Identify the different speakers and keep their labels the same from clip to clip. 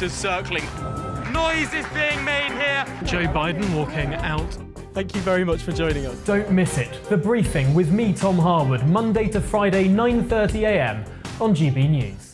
Speaker 1: reporters circling. Noise is being made here.
Speaker 2: Joe Biden walking out.
Speaker 3: Thank you very much for joining us.
Speaker 2: Don't miss it. The Briefing with me, Tom Harwood, Monday to Friday, 9:30 a.m. on GB News.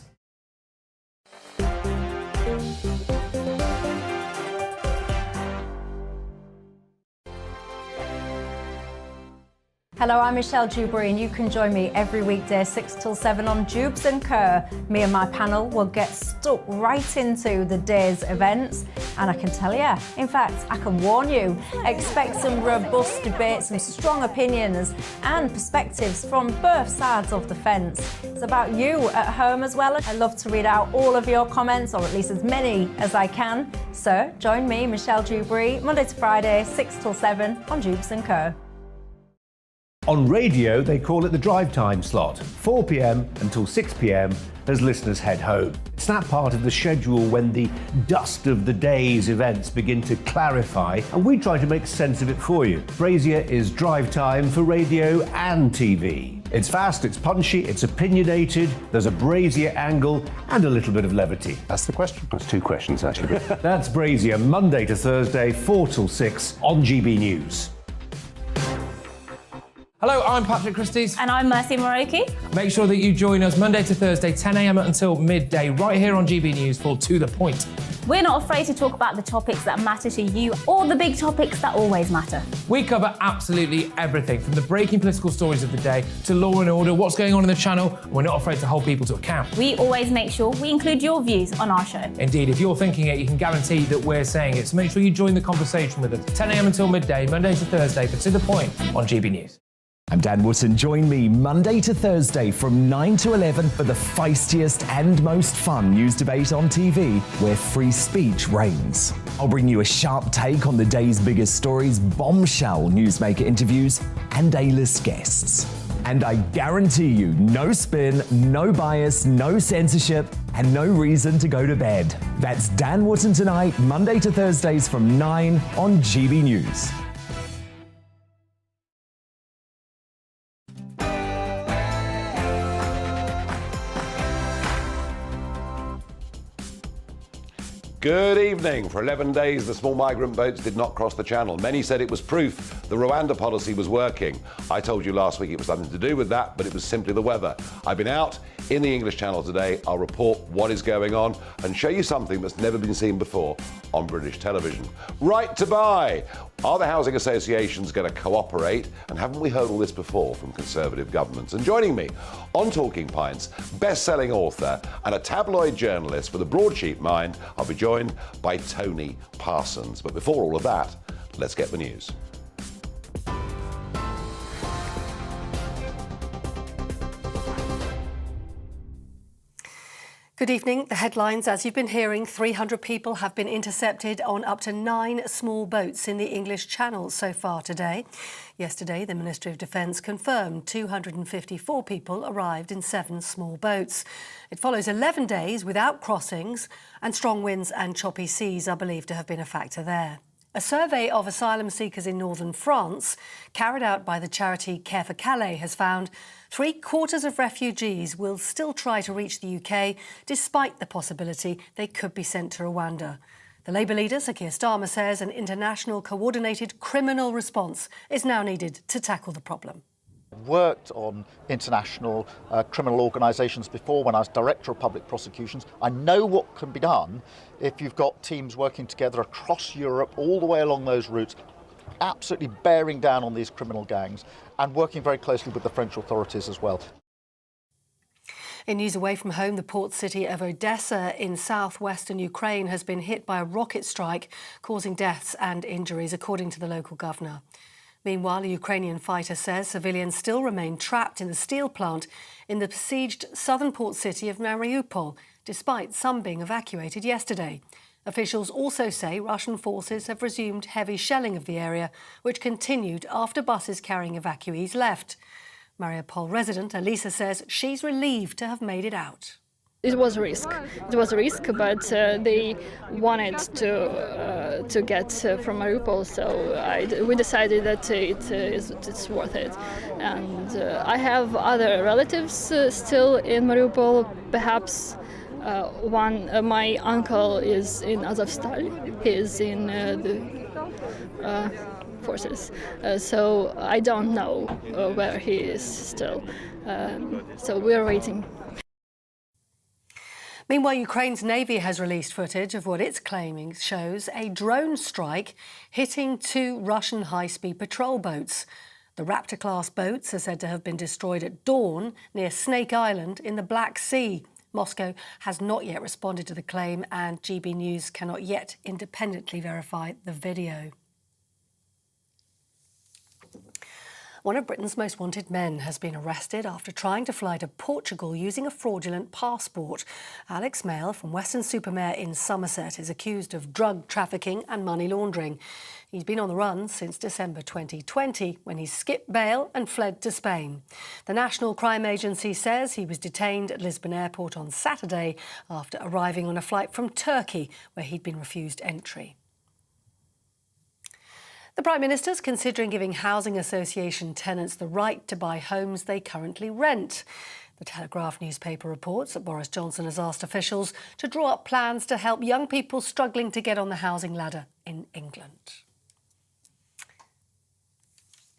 Speaker 4: Hello, I'm Michelle Dewberry and you can join me every weekday 6 till 7 on Jubes and Kerr. Me and my panel will get stuck right into the day's events and I can tell you, in fact, I can warn you, expect some robust debates, some strong opinions and perspectives from both sides of the fence. It's about you at home as well. I love to read out all of your comments, or at least as many as I can. So join me, Michelle Dewberry, Monday to Friday, 6 till 7 on Jubes and Kerr.
Speaker 5: On radio, they call it the drive time slot, 4 p.m. until 6 p.m. as listeners head home. It's that part of the schedule when the dust of the day's events begin to clarify, and we try to make sense of it for you. Brazier is drive time for radio and TV. It's fast, it's punchy, it's opinionated, there's a Brazier angle and a little bit of levity.
Speaker 6: That's the question. That's two questions, actually.
Speaker 5: That's Brazier, Monday to Thursday, 4 till 6 on GB News.
Speaker 7: Hello, I'm Patrick Christie's.
Speaker 8: And I'm Mercy Moroki.
Speaker 7: Make sure that you join us Monday to Thursday, 10 a.m. until midday, right here on GB News for To The Point.
Speaker 8: We're not afraid to talk about the topics that matter to you or the big topics that always matter.
Speaker 7: We cover absolutely everything, from the breaking political stories of the day to law and order, what's going on in the channel. We're not afraid to hold people to account.
Speaker 8: We always make sure we include your views on our show.
Speaker 7: Indeed, if you're thinking it, you can guarantee that we're saying it. So make sure you join the conversation with us, 10 a.m. until midday, Monday to Thursday for To The Point on GB News.
Speaker 9: I'm Dan Wootton. Join me Monday to Thursday from 9 to 11 for the feistiest and most fun news debate on TV, where free speech reigns. I'll bring you a sharp take on the day's biggest stories, bombshell newsmaker interviews, and A-list guests. And I guarantee you, no spin, no bias, no censorship, and no reason to go to bed. That's Dan Wootton tonight, Monday to Thursdays from 9 on GB News.
Speaker 6: Good evening. For 11 days, the small migrant boats did not cross the channel. Many said it was proof the Rwanda policy was working. I told you last week it was nothing to do with that, but it was simply the weather. I've been out in the English Channel today. I'll report what is going on and show you something that's never been seen before on British television. Right to buy. Are the housing associations going to cooperate? And haven't we heard all this before from Conservative governments? And joining me on Talking Pints, best-selling author and a tabloid journalist with a broadsheet mind, I'll be joined by Tony Parsons. But before all of that, let's get the news.
Speaker 10: Good evening. The headlines, as you've been hearing, 300 people have been intercepted on up to 9 small boats in the English Channel so far today. Yesterday, the Ministry of Defence confirmed 254 people arrived in 7 small boats. It follows 11 days without crossings, and strong winds and choppy seas are believed to have been a factor there. A survey of asylum seekers in northern France, carried out by the charity Care for Calais, has found 3/4 of refugees will still try to reach the UK, despite the possibility they could be sent to Rwanda. The Labour leader, Sir Keir Starmer, says an international coordinated criminal response is now needed to tackle the problem.
Speaker 11: I've worked on international criminal organisations before when I was Director of Public Prosecutions. I know what can be done if you've got teams working together across Europe, all the way along those routes, absolutely bearing down on these criminal gangs and working very closely with the French authorities as well.
Speaker 10: In news away from home, the port city of Odessa in southwestern Ukraine has been hit by a rocket strike, causing deaths and injuries, according to the local governor. Meanwhile, a Ukrainian fighter says civilians still remain trapped in the steel plant in the besieged southern port city of Mariupol, despite some being evacuated yesterday. Officials also say Russian forces have resumed heavy shelling of the area, which continued after buses carrying evacuees left. Mariupol resident Elisa says she's relieved to have made it out.
Speaker 12: It was a risk. It was a risk, but they wanted to get from Mariupol, so we decided that it's worth it. And I have other relatives still in Mariupol. Perhaps my uncle is in Azovstal. He is in the forces. So I don't know where he is still. So we're waiting.
Speaker 10: Meanwhile, Ukraine's Navy has released footage of what it's claiming shows a drone strike hitting 2 Russian high-speed patrol boats. The Raptor-class boats are said to have been destroyed at dawn near Snake Island in the Black Sea. Moscow has not yet responded to the claim, and GBNews cannot yet independently verify the video. One of Britain's most wanted men has been arrested after trying to fly to Portugal using a fraudulent passport. Alex Mail from Western-super-Mare in Somerset is accused of drug trafficking and money laundering. He's been on the run since December 2020, when he skipped bail and fled to Spain. The National Crime Agency says he was detained at Lisbon Airport on Saturday after arriving on a flight from Turkey, where he'd been refused entry. The Prime Minister's considering giving housing association tenants the right to buy homes they currently rent. The Telegraph newspaper reports that Boris Johnson has asked officials to draw up plans to help young people struggling to get on the housing ladder in England.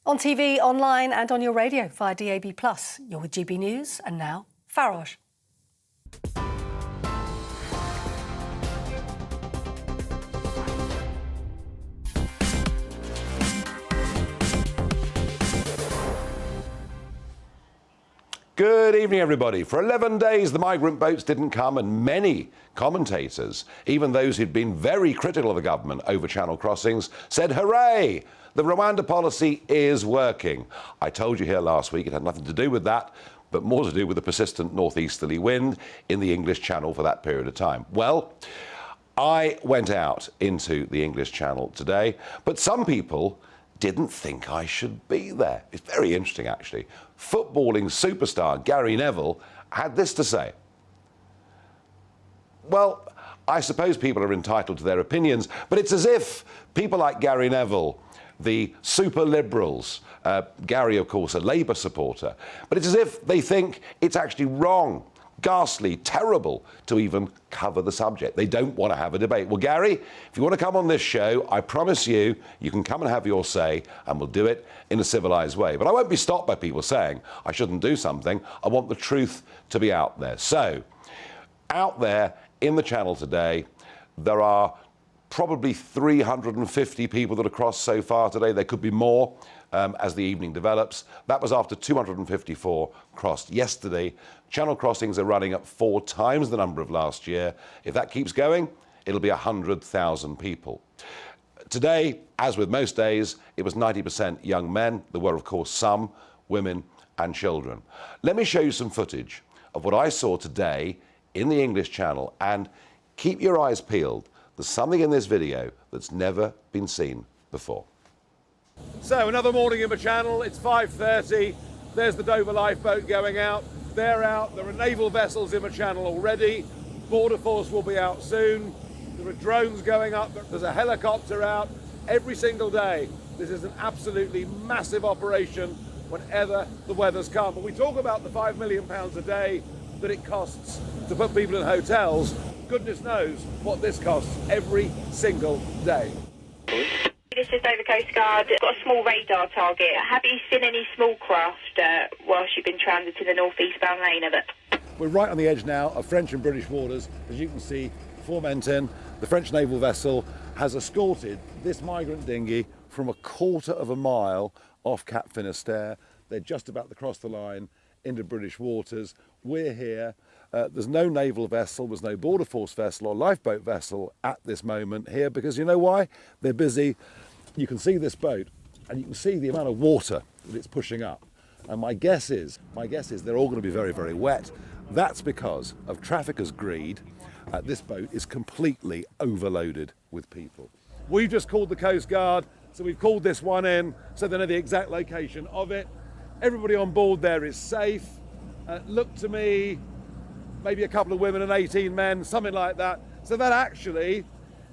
Speaker 10: On TV, online and on your radio via DAB+. You're with GB News, and now, Farage.
Speaker 6: Good evening, everybody. For 11 days, the migrant boats didn't come, and many commentators, even those who'd been very critical of the government over channel crossings, said, hooray, the Rwanda policy is working. I told you here last week it had nothing to do with that, but more to do with the persistent northeasterly wind in the English Channel for that period of time. Well, I went out into the English Channel today, but some people didn't think I should be there. It's very interesting, actually. Footballing superstar Gary Neville had this to say. Well, I suppose people are entitled to their opinions, but it's as if people like Gary Neville, the super liberals, Gary, of course, a Labour supporter, but it's as if they think it's actually wrong, ghastly, terrible to even cover the subject. They don't want to have a debate. Well, Gary, if you want to come on this show, I promise you, you can come and have your say, and we'll do it in a civilised way. But I won't be stopped by people saying I shouldn't do something. I want the truth to be out there. So, out there in the channel today, there are probably 350 people that have crossed so far today. There could be more as the evening develops. That was after 254 crossed yesterday. Channel crossings are running at 4 times the number of last year. If that keeps going, it'll be 100,000 people. Today, as with most days, it was 90% young men. There were, of course, some women and children. Let me show you some footage of what I saw today in the English Channel, and keep your eyes peeled. There's something in this video that's never been seen before.
Speaker 13: So another morning in the Channel, it's 5:30, there's the Dover lifeboat going out, they're out, there are naval vessels in the Channel already, Border Force will be out soon, there are drones going up, there's a helicopter out, every single day. This is an absolutely massive operation whenever the weather's come. But we talk about the £5 million a day that it costs to put people in hotels. Goodness knows what this costs every single day.
Speaker 14: This is Dover Coast Guard. Got a small radar target. Have you seen any small craft whilst you've been transit in the north-eastbound lane of it?
Speaker 13: We're right on the edge now of French and British waters. As you can see, 4 men 10, the French naval vessel has escorted this migrant dinghy from a quarter of a mile off Cap Finisterre. They're just about to cross the line into British waters. We're here. There's no naval vessel, there's no Border Force vessel or lifeboat vessel at this moment here, because you know why? They're busy. You can see this boat and you can see the amount of water that it's pushing up. And my guess is they're all going to be very, very wet. That's because of traffickers' greed. This boat is completely overloaded with people. We've just called the Coast Guard, so we've called this one in so they know the exact location of it. Everybody on board there is safe. Look to me, maybe a couple of women and 18 men, something like that. So that actually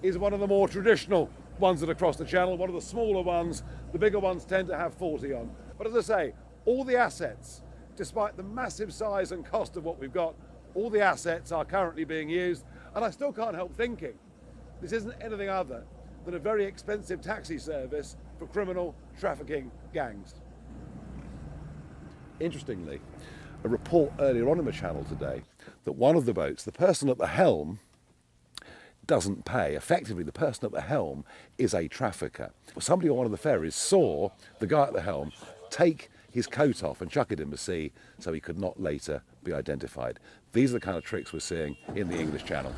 Speaker 13: is one of the more traditional ones that are across the Channel, one of the smaller ones. The bigger ones tend to have 40 on. But as I say, all the assets, despite the massive size and cost of what we've got, all the assets are currently being used, and I still can't help thinking this isn't anything other than a very expensive taxi service for criminal trafficking gangs. Interestingly, a report earlier on in the channel today that one of the boats, the person at the helm, doesn't pay. Effectively, the person at the helm is a trafficker. Somebody on one of the ferries saw the guy at the helm take his coat off and chuck it in the sea so he could not later be identified. These are the kind of tricks we're seeing in the English Channel.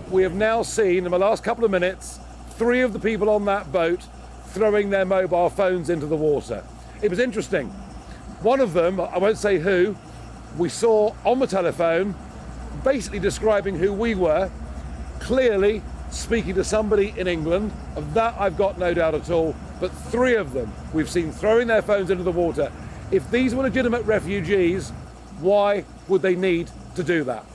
Speaker 13: We have now seen, in the last couple of minutes, 3 of the people on that boat throwing their mobile phones into the water. It was interesting. One of them, I won't say who, we saw on the telephone basically describing who we were, clearly speaking to somebody in England. Of that I've got no doubt at all, but 3 of them we've seen throwing their phones into the water. If these were legitimate refugees, why would they need to do that?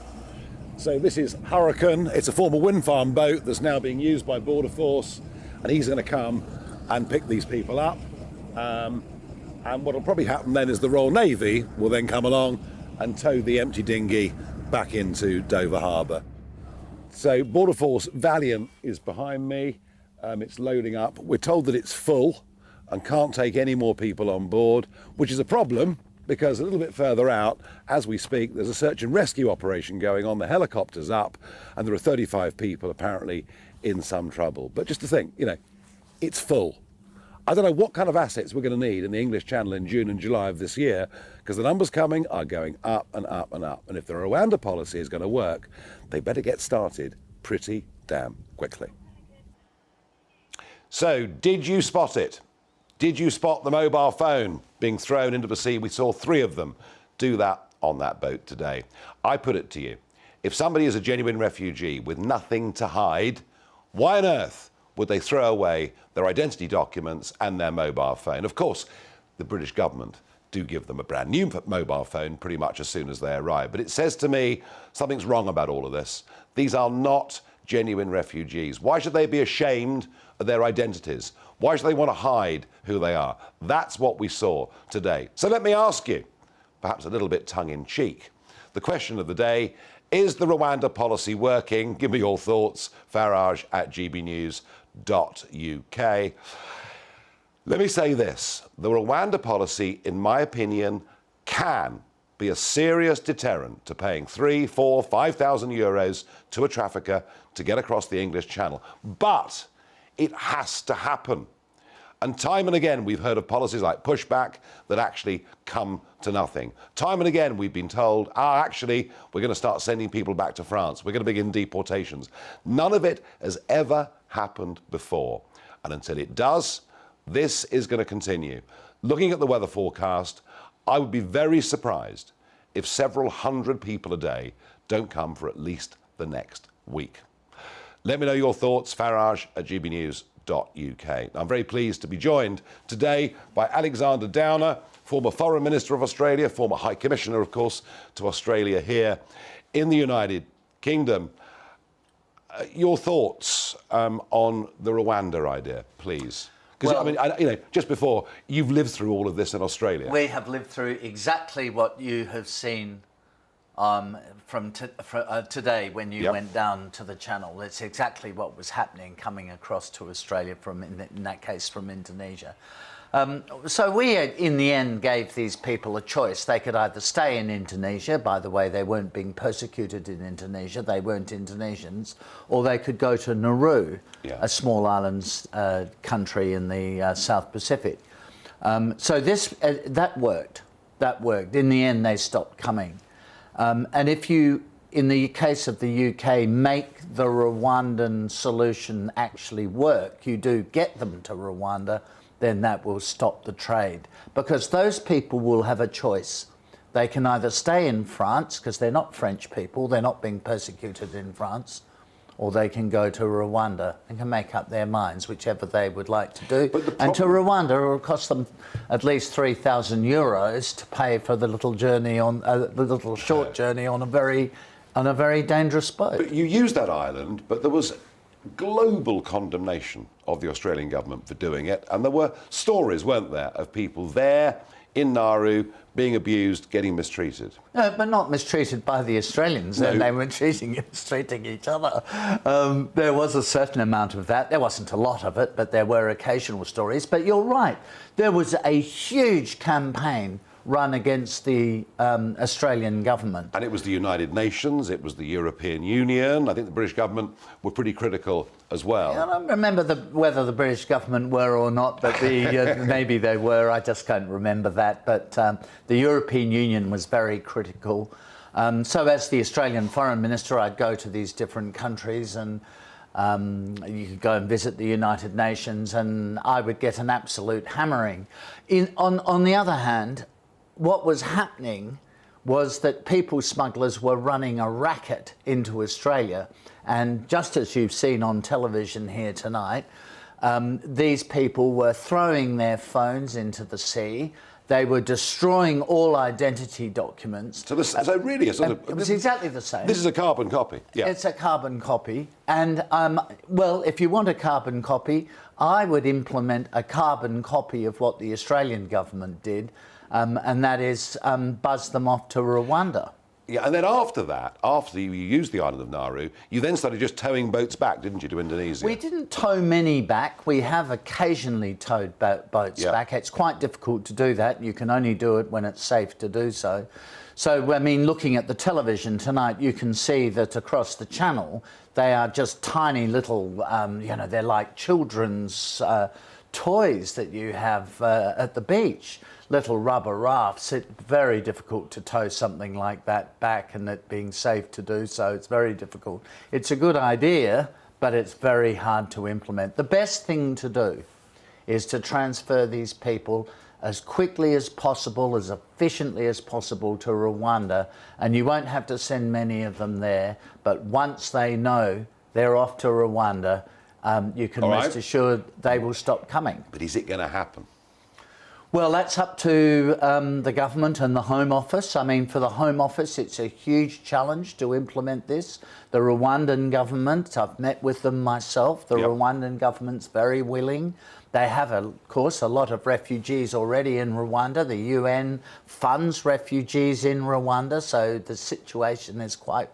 Speaker 13: So this is Hurricane. It's a former wind farm boat that's now being used by Border Force, and he's going to come and pick these people up. And what will probably happen then is the Royal Navy will then come along and tow the empty dinghy back into Dover Harbour. So Border Force Valiant is behind me. It's loading up. We're told that it's full and can't take any more people on board, which is a problem because a little bit further out, as we speak, there's a search and rescue operation going on. The helicopter's up and there are 35 people apparently in some trouble. But just to think, you know, it's full. I don't know what kind of assets we're going to need in the English Channel in June and July of this year, because the numbers coming are going up and up and up. And if the Rwanda policy is going to work, they better get started pretty damn quickly. So, did you spot it? Did you spot the mobile phone being thrown into the sea? We saw 3 of them do that on that boat today. I put it to you, if somebody is a genuine refugee with nothing to hide, why on earth would they throw away their identity documents and their mobile phone? Of course, the British government do give them a brand new mobile phone pretty much as soon as they arrive. But it says to me something's wrong about all of this. These are not genuine refugees. Why should they be ashamed of their identities? Why should they want to hide who they are? That's what we saw today. So let me ask you, perhaps a little bit tongue-in-cheek, the question of the day: is the Rwanda policy working? Give me your thoughts. Farage at gbnews.uk. Let me say this. The Rwanda policy, in my opinion, can be a serious deterrent to paying 3,000, 4,000, 5,000 euros to a trafficker to get across the English Channel. But it has to happen. And time and again, we've heard of policies like pushback that actually come to nothing. Time and again, we've been told, actually, we're going to start sending people back to France. We're going to begin deportations. None of it has ever happened before. And until it does, this is going to continue. Looking at the weather forecast, I would be very surprised if several hundred people a day don't come for at least the next week. Let me know your thoughts. Farage at gbnews.uk. I'm very pleased to be joined today by Alexander Downer, former Foreign Minister of Australia, former High Commissioner, of course, to Australia here in the United Kingdom. Your thoughts on the Rwanda idea, please. Because, well, I mean, just before, you've lived through all of this in Australia.
Speaker 15: We have lived through exactly what you have seen from today when you went down to the channel. It's exactly what was happening coming across to Australia from, in that case, from Indonesia. So we, in the end, gave these people a choice. They could either stay in Indonesia, by the way, they weren't being persecuted in Indonesia, they weren't Indonesians, or they could go to Nauru, a small island country in the South Pacific. So that worked. That worked. In the end, they stopped coming. And if you, in the case of the UK, make the Rwandan solution actually work, you do get them to Rwanda, then that will stop the trade. Because those people will have a choice. They can either stay in France, because they're not French people, they're not being persecuted in France, or they can go to Rwanda and can make up their minds, whichever they would like to do. And to Rwanda, it will cost them at least 3,000 euros to pay for the little journey on the little short journey on a very dangerous boat.
Speaker 6: But you used that island, but there was global condemnation of the Australian government for doing it, and there were stories, weren't there, of people there in Nauru, being abused, getting mistreated.
Speaker 15: No, but not mistreated by the Australians.
Speaker 6: No.
Speaker 15: They were mistreating each other. There was a certain amount of that. There wasn't a lot of it, but there were occasional stories. But you're right. There was a huge campaign run against the Australian government.
Speaker 6: And it was the United Nations, it was the European Union. I think the British government were pretty critical as well.
Speaker 15: I don't remember whether the British government were or not, but maybe they were. I just can't remember that. But the European Union was very critical. So as the Australian Foreign Minister, I'd go to these different countries and you could go and visit the United Nations and I would get an absolute hammering. On the other hand, what was happening was that people smugglers were running a racket into Australia. And just as you've seen on television here tonight, these people were throwing their phones into the sea. They were destroying all identity documents.
Speaker 6: So really, it
Speaker 15: was exactly the same.
Speaker 6: This is a carbon copy. Yeah.
Speaker 15: It's a carbon copy. And, well, if you want a carbon copy, I would implement a carbon copy of what the Australian government did, and that is buzz them off to Rwanda.
Speaker 6: Yeah, and then after that, after you used the island of Nauru, you then started just towing boats back, didn't you, to Indonesia?
Speaker 15: We didn't tow many back. We have occasionally towed boats back. It's quite difficult to do that. You can only do it when it's safe to do so. So, I mean, looking at the television tonight, you can see that across the channel, they are just tiny little, you know, they're like children's toys that you have at the beach. Little rubber rafts. It's very difficult to tow something like that back, and it being safe to do so, it's very difficult. It's a good idea, but it's very hard to implement. The best thing to do is to transfer these people as quickly as possible, as efficiently as possible to Rwanda, and you won't have to send many of them there, but once they know they're off to Rwanda, you can rest assured they will stop coming.
Speaker 6: But is it going to happen?
Speaker 15: Well, that's up to the government and the Home Office. I mean, for the Home Office, it's a huge challenge to implement this. The Rwandan government, I've met with them myself. The Rwandan government's very willing. They have, of course, a lot of refugees already in Rwanda. The UN funds refugees in Rwanda, so the situation is quite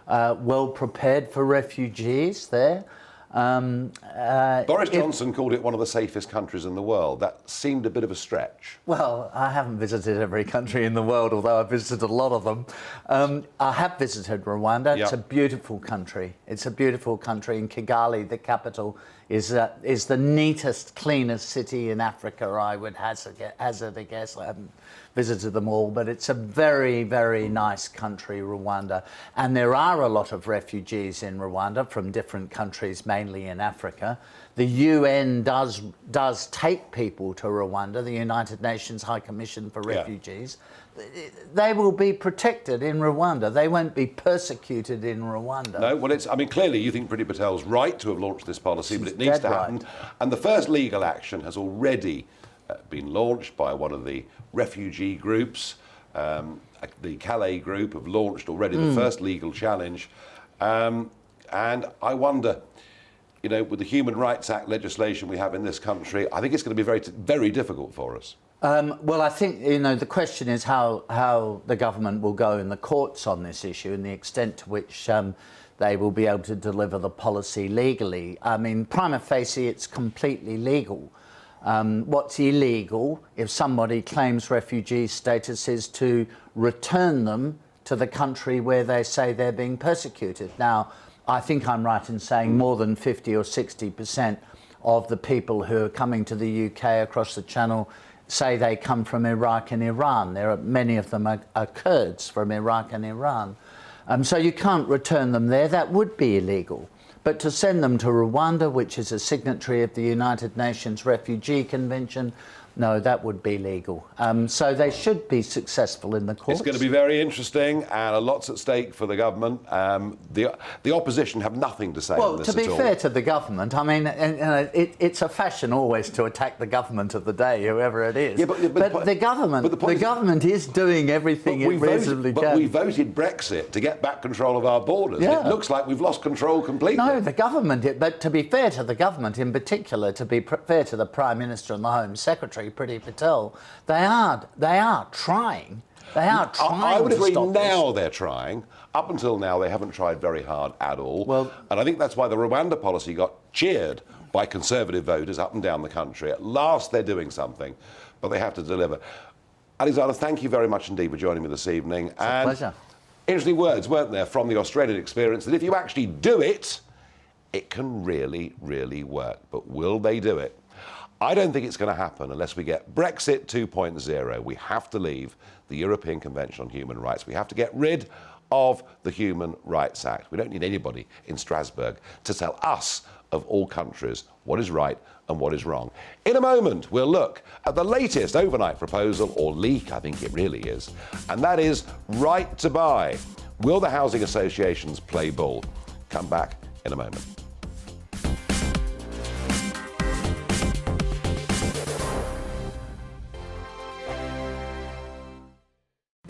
Speaker 15: well prepared for refugees there.
Speaker 6: Boris Johnson called it one of the safest countries in the world. That seemed a bit of a stretch.
Speaker 15: Well, I haven't visited every country in the world, although I've visited a lot of them. I have visited Rwanda. It's a beautiful country. It's a beautiful country. In Kigali, the capital, is the neatest, cleanest city in Africa, I would hazard a guess. I haven't visited them all, but it's a very, very nice country, Rwanda. And there are a lot of refugees in Rwanda from different countries, mainly in Africa. The UN does take people to Rwanda, the United Nations High Commission for Refugees. They will be protected in Rwanda. They won't be persecuted in Rwanda.
Speaker 6: No, well, I mean, clearly you think Priti Patel's right to have launched this policy, but it needs to happen. And the first legal action has already been launched by one of the refugee groups. The Calais group have launched already the first legal challenge. And I wonder, you know, with the Human Rights Act legislation we have in this country, I think it's going to be very, very difficult for us.
Speaker 15: Well, I think, you know, the question is how the government will go in the courts on this issue and the extent to which they will be able to deliver the policy legally. I mean, prima facie, it's completely legal. What's illegal, if somebody claims refugee status, is to return them to the country where they say they're being persecuted. Now, I think I'm right in saying more than 50 or 60% of the people who are coming to the UK across the Channel say they come from Iraq and Iran. Many of them are Kurds from Iraq and Iran. So you can't return them there. That would be illegal. But to send them to Rwanda, which is a signatory of the United Nations Refugee Convention, no, that would be legal. So they should be successful in the courts.
Speaker 6: It's going to be very interesting, and a lot's at stake for the government. The opposition have nothing to say on this at all.
Speaker 15: Well, to be fair to the government, I mean, it's a fashion always to attack the government of the day, whoever it is.
Speaker 6: Yeah, but
Speaker 15: the government is doing everything it reasonably can.
Speaker 6: But we voted Brexit to get back control of our borders. Yeah. It looks like we've lost control completely.
Speaker 15: No, the government, but to be fair to the government in particular, to be fair to the Prime Minister and the Home Secretary, Secretary Priti Patel, they are trying. They are trying.
Speaker 6: I would
Speaker 15: to
Speaker 6: agree.
Speaker 15: stop
Speaker 6: Now
Speaker 15: this.
Speaker 6: they're trying. Up until now, they haven't tried very hard at all. Well, and I think that's why the Rwanda policy got cheered by Conservative voters up and down the country. At last, they're doing something, but they have to deliver. Alexander, thank you very much indeed for joining me this evening.
Speaker 15: It's a pleasure.
Speaker 6: Interesting words, weren't there, from the Australian experience, that if you actually do it, it can really, really work. But will they do it? I don't think it's going to happen unless we get Brexit 2.0. We have to leave the European Convention on Human Rights. We have to get rid of the Human Rights Act. We don't need anybody in Strasbourg to tell us, of all countries, what is right and what is wrong. In a moment, we'll look at the latest overnight proposal, or leak, I think it really is, and that is right to buy. Will the housing associations play ball? Come back in a moment.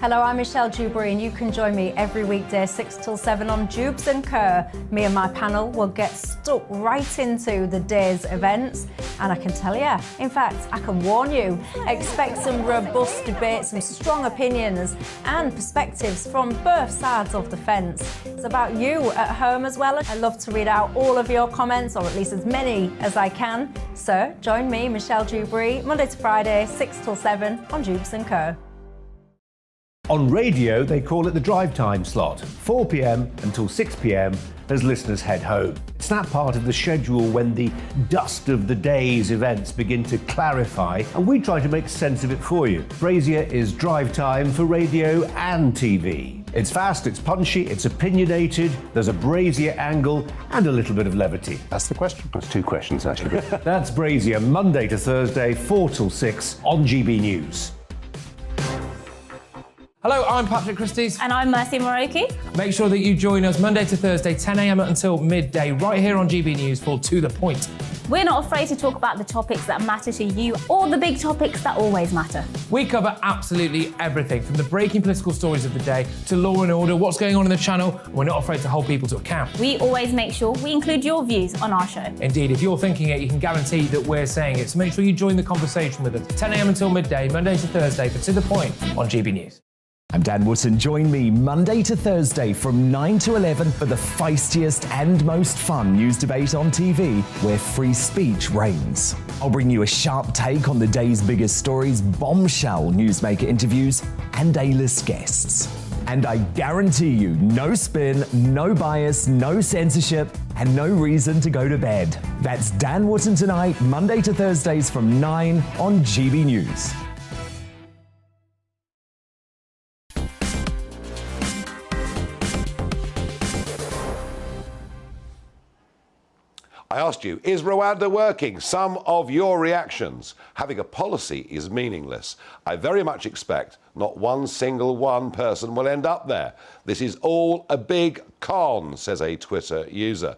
Speaker 4: Hello, I'm Michelle Dewberry, and you can join me every weekday 6 till 7 on Jubes and Kerr. Me and my panel will get stuck right into the day's events, and I can tell you, in fact, I can warn you, expect some robust debates, some strong opinions and perspectives from both sides of the fence. It's about you at home as well. I love to read out all of your comments, or at least as many as I can. So join me, Michelle Dewberry, Monday to Friday, 6 till 7 on Jubes and Kerr.
Speaker 5: On radio, they call it the drive time slot, 4 p.m. until 6 p.m. as listeners head home. It's that part of the schedule when the dust of the day's events begin to clarify, and we try to make sense of it for you. Brazier is drive time for radio and TV. It's fast, it's punchy, it's opinionated, there's a Brazier angle and a little bit of levity.
Speaker 16: That's the question. That's two questions, actually.
Speaker 5: That's Brazier, Monday to Thursday, 4 till 6 on GB News.
Speaker 7: Hello, I'm Patrick Christie's.
Speaker 8: And I'm Mercy Moroki.
Speaker 7: Make sure that you join us Monday to Thursday, 10 a.m. until midday, right here on GB News for To The Point.
Speaker 8: We're not afraid to talk about the topics that matter to you, or the big topics that always matter.
Speaker 7: We cover absolutely everything, from the breaking political stories of the day to law and order, what's going on in the channel. We're not afraid to hold people to account.
Speaker 8: We always make sure we include your views on our show.
Speaker 7: Indeed, if you're thinking it, you can guarantee that we're saying it. So make sure you join the conversation with us, 10 a.m. until midday, Monday to Thursday for To The Point on GB News.
Speaker 9: I'm Dan Wootton. Join me Monday to Thursday from 9 to 11 for the feistiest and most fun news debate on TV, where free speech reigns. I'll bring you a sharp take on the day's biggest stories, bombshell newsmaker interviews, and A-list guests. And I guarantee you, no spin, no bias, no censorship, and no reason to go to bed. That's Dan Wootton tonight, Monday to Thursdays from 9 on GB News.
Speaker 6: I asked you, is Rwanda working? Some of your reactions. Having a policy is meaningless. I very much expect not one single person will end up there. This is all a big con, says a Twitter user.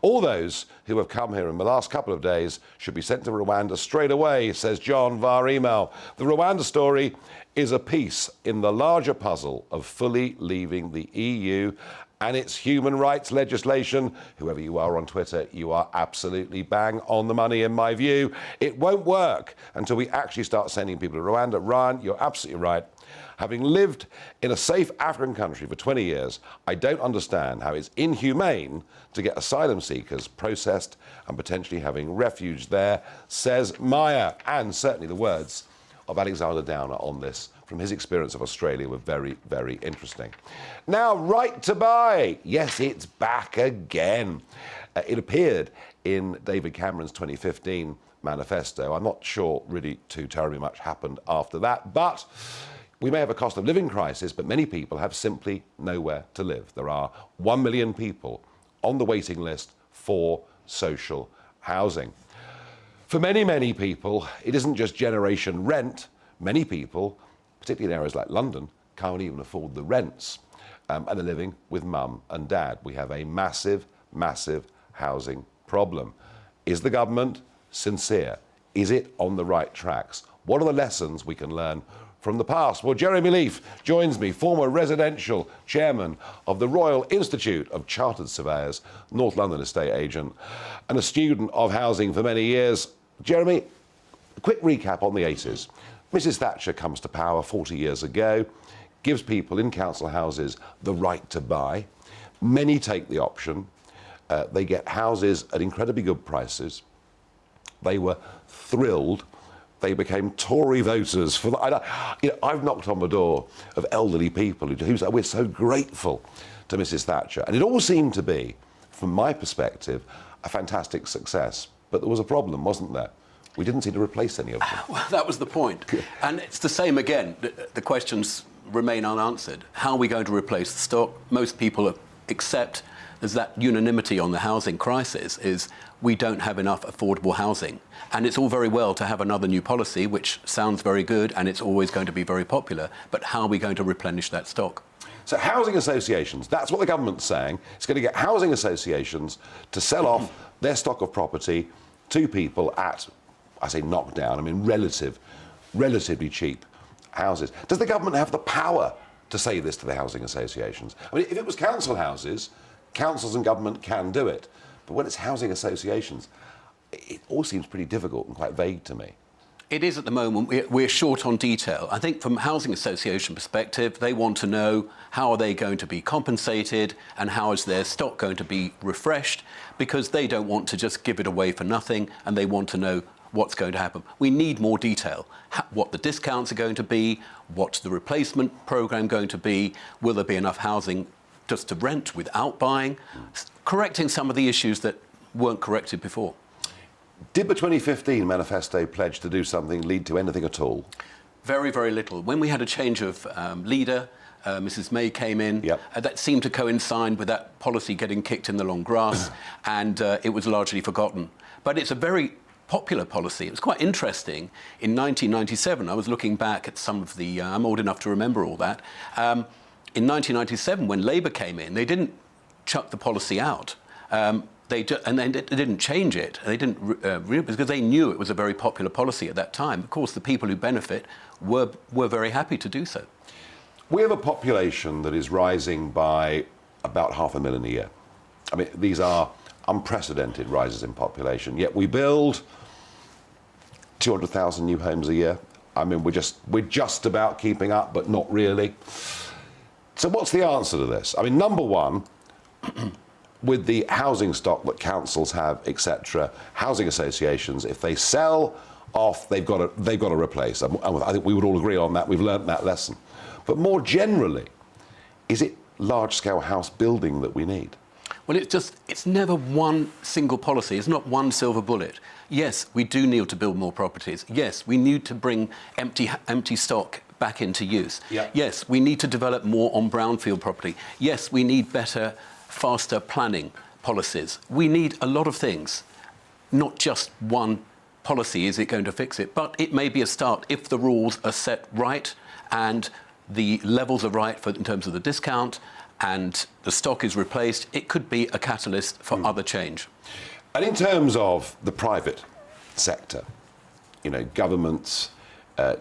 Speaker 6: All those who have come here in the last couple of days should be sent to Rwanda straight away, says John via email. The Rwanda story is a piece in the larger puzzle of fully leaving the EU and its human rights legislation. Whoever you are on Twitter, you are absolutely bang on the money in my view. It won't work until we actually start sending people to Rwanda. Ryan, you're absolutely right. Having lived in a safe African country for 20 years, I don't understand how it's inhumane to get asylum seekers processed and potentially having refuge there, says Maya. And certainly the words of Alexander Downer on this from his experience of Australia were very, very interesting. Now, right to buy. Yes, it's back again. It appeared in David Cameron's 2015 manifesto. I'm not sure really too terribly much happened after that, but we may have a cost of living crisis, but many people have simply nowhere to live. There are 1 million people on the waiting list for social housing. For many, many people, it isn't just generation rent. Many people, particularly in areas like London, can't even afford the rents and are living with mum and dad. We have a massive, massive housing problem. Is the government sincere? Is it on the right tracks? What are the lessons we can learn from the past? Well, Jeremy Leaf joins me, former residential chairman of the Royal Institute of Chartered Surveyors, North London estate agent, and a student of housing for many years. Jeremy, quick recap on the 80s. Mrs. Thatcher comes to power 40 years ago, gives people in council houses the right to buy. Many take the option. They get houses at incredibly good prices. They were thrilled. They became Tory voters. I've knocked on the door of elderly people who say, we're so grateful to Mrs. Thatcher. And it all seemed to be, from my perspective, a fantastic success. But there was a problem, wasn't there? We didn't seem to replace any of them.
Speaker 17: Well, that was the point. And it's the same again. The questions remain unanswered. How are we going to replace the stock? Most people accept there's that unanimity on the housing crisis is we don't have enough affordable housing. And it's all very well to have another new policy, which sounds very good, and it's always going to be very popular. But how are we going to replenish that stock?
Speaker 6: So housing associations, that's what the government's saying. It's going to get housing associations to sell off their stock of property to people at, I say knockdown, I mean relatively cheap houses. Does the government have the power to say this to the housing associations? I mean, if it was council houses, councils and government can do it. But when it's housing associations, it all seems pretty difficult and quite vague to me.
Speaker 17: It is at the moment. We're short on detail. I think from a housing association perspective, they want to know how are they going to be compensated and how is their stock going to be refreshed, because they don't want to just give it away for nothing and they want to know what's going to happen. We need more detail. What the discounts are going to be, what's the replacement programme going to be, will there be enough housing just to rent without buying, correcting some of the issues that weren't corrected before.
Speaker 6: Did the 2015 manifesto pledge to do something lead to anything at all?
Speaker 17: Very, very little. When we had a change of leader, Mrs. May came in, that seemed to coincide with that policy getting kicked in the long grass, and it was largely forgotten. But it's a very popular policy. It was quite interesting. In 1997, I was looking back at some of the, I'm old enough to remember all that. In 1997, when Labour came in, they didn't chuck the policy out. They didn't change it. They didn't because they knew it was a very popular policy at that time. Of course, the people who benefit were very happy to do so.
Speaker 6: We have a population that is rising by about 500,000 a year. I mean, these are unprecedented rises in population. Yet we build 200,000 new homes a year. I mean, we're just about keeping up, but not really. So what's the answer to this? I mean, number one, with the housing stock that councils have, etc., housing associations, if they sell off, they've got to replace. And I think we would all agree on that. We've learnt that lesson. But more generally, is it large-scale house building that we need?
Speaker 17: Well, it's never one single policy. It's not one silver bullet. Yes, we do need to build more properties. Yes, we need to bring empty stock back into use. Yeah. Yes, we need to develop more on brownfield property. Yes, we need better, faster planning policies. We need a lot of things. Not just one policy is it going to fix it, but it may be a start if the rules are set right and the levels are right in terms of the discount and the stock is replaced. It could be a catalyst for other change.
Speaker 6: And in terms of the private sector, governments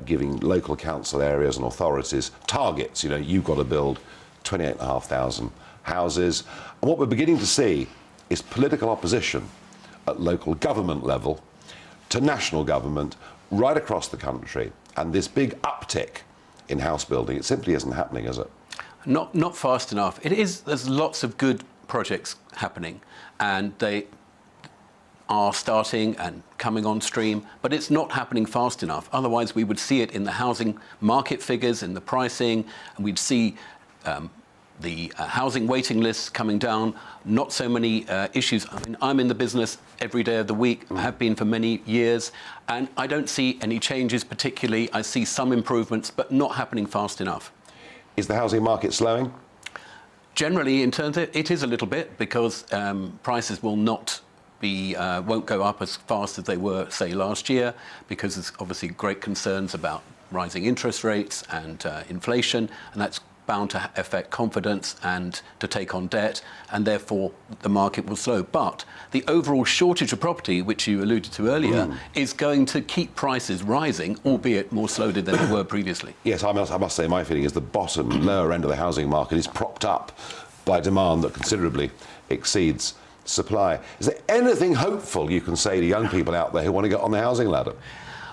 Speaker 6: giving local council areas and authorities targets, you've got to build 28,500 houses. And what we're beginning to see is political opposition at local government level to national government right across the country. And this big uptick in house building, it simply isn't happening, is it?
Speaker 17: Not fast enough. It is. There's lots of good projects happening, and they are starting and coming on stream, but it's not happening fast enough. Otherwise, we would see it in the housing market figures, in the pricing, and we'd see the housing waiting lists coming down, not so many issues. I mean, I'm in the business every day of the week, have been for many years, and I don't see any changes particularly. I see some improvements, but not happening fast enough.
Speaker 6: Is the housing market slowing?
Speaker 17: Generally, in terms of it is a little bit, because prices will not be, won't go up as fast as they were, say, last year, because there's obviously great concerns about rising interest rates and inflation, and that's bound to affect confidence and to take on debt, and therefore the market will slow. But the overall shortage of property, which you alluded to earlier, is going to keep prices rising, albeit more slowly than they were previously.
Speaker 6: Yes, I must say my feeling is the bottom, lower end of the housing market is propped up by demand that considerably exceeds supply. Is there anything hopeful you can say to young people out there who want to get on the housing ladder?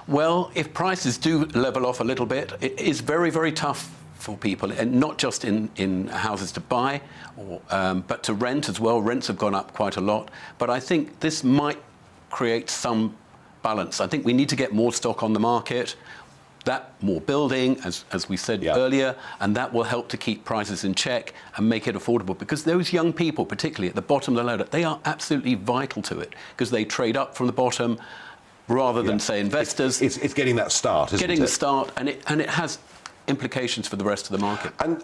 Speaker 17: Well, if prices do level off a little bit, it is very, very tough for people, and not just in houses to buy, but to rent as well. Rents have gone up quite a lot. But I think this might create some balance. I think we need to get more stock on the market, more building, as we said earlier, and that will help to keep prices in check and make it affordable. Because those young people, particularly at the bottom of the ladder, they are absolutely vital to it, because they trade up from the bottom rather than, say, investors.
Speaker 6: It's getting that start, isn't it?
Speaker 17: Getting the start, and it has implications for the rest of the market.
Speaker 6: And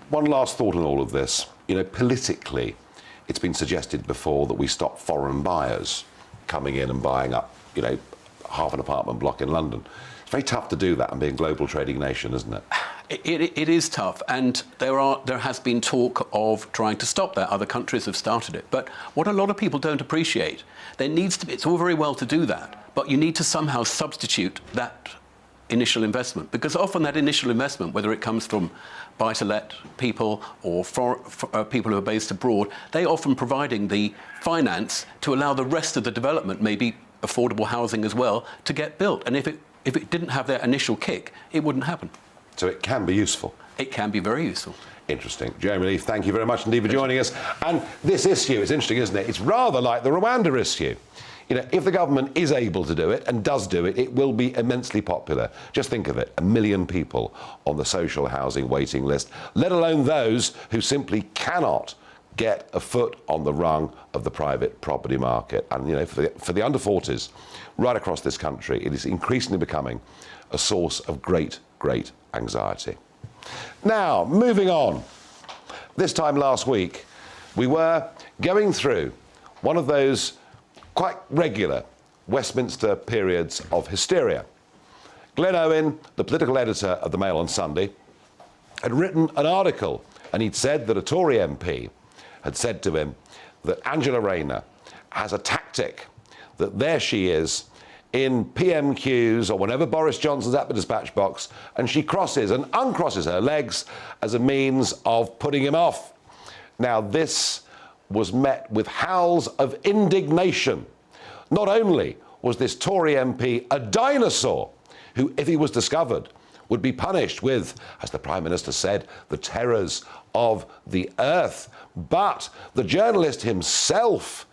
Speaker 6: one last thought on all of this. You know, politically, it's been suggested before that we stop foreign buyers coming in and buying up, you know, half an apartment block in London. It's very tough to do that and be a global trading nation, isn't it?
Speaker 17: It is tough, and there has been talk of trying to stop that. Other countries have started it. But what a lot of people don't appreciate, there needs to be, it's all very well to do that, but you need to somehow substitute that initial investment, because often that initial investment, whether it comes from buy-to-let people or people who are based abroad, they often providing the finance to allow the rest of the development, maybe affordable housing as well, to get built. And if it didn't have that initial kick, it wouldn't happen.
Speaker 6: So it can be useful.
Speaker 17: It can be very useful.
Speaker 6: Interesting. Jeremy Leaf, thank you very much indeed for joining us. And this issue is interesting, isn't it? It's rather like the Rwanda issue. You know, if the government is able to do it and does do it, it will be immensely popular. Just think of it, 1 million people on the social housing waiting list, let alone those who simply cannot get a foot on the rung of the private property market. And, you know, for the under 40s, right across this country, it is increasingly becoming a source of great, great anxiety. Now, moving on. This time last week, we were going through one of those quite regular Westminster periods of hysteria. Glenn Owen, the political editor of the Mail on Sunday, had written an article, and he'd said that a Tory MP had said to him that Angela Rayner has a tactic, that there she is in PM queues or whenever Boris Johnson's at the dispatch box, and she crosses and uncrosses her legs as a means of putting him off. Now, this was met with howls of indignation. Not only was this Tory MP a dinosaur who, if he was discovered, would be punished with, as the Prime Minister said, the terrors of the earth, but the journalist himself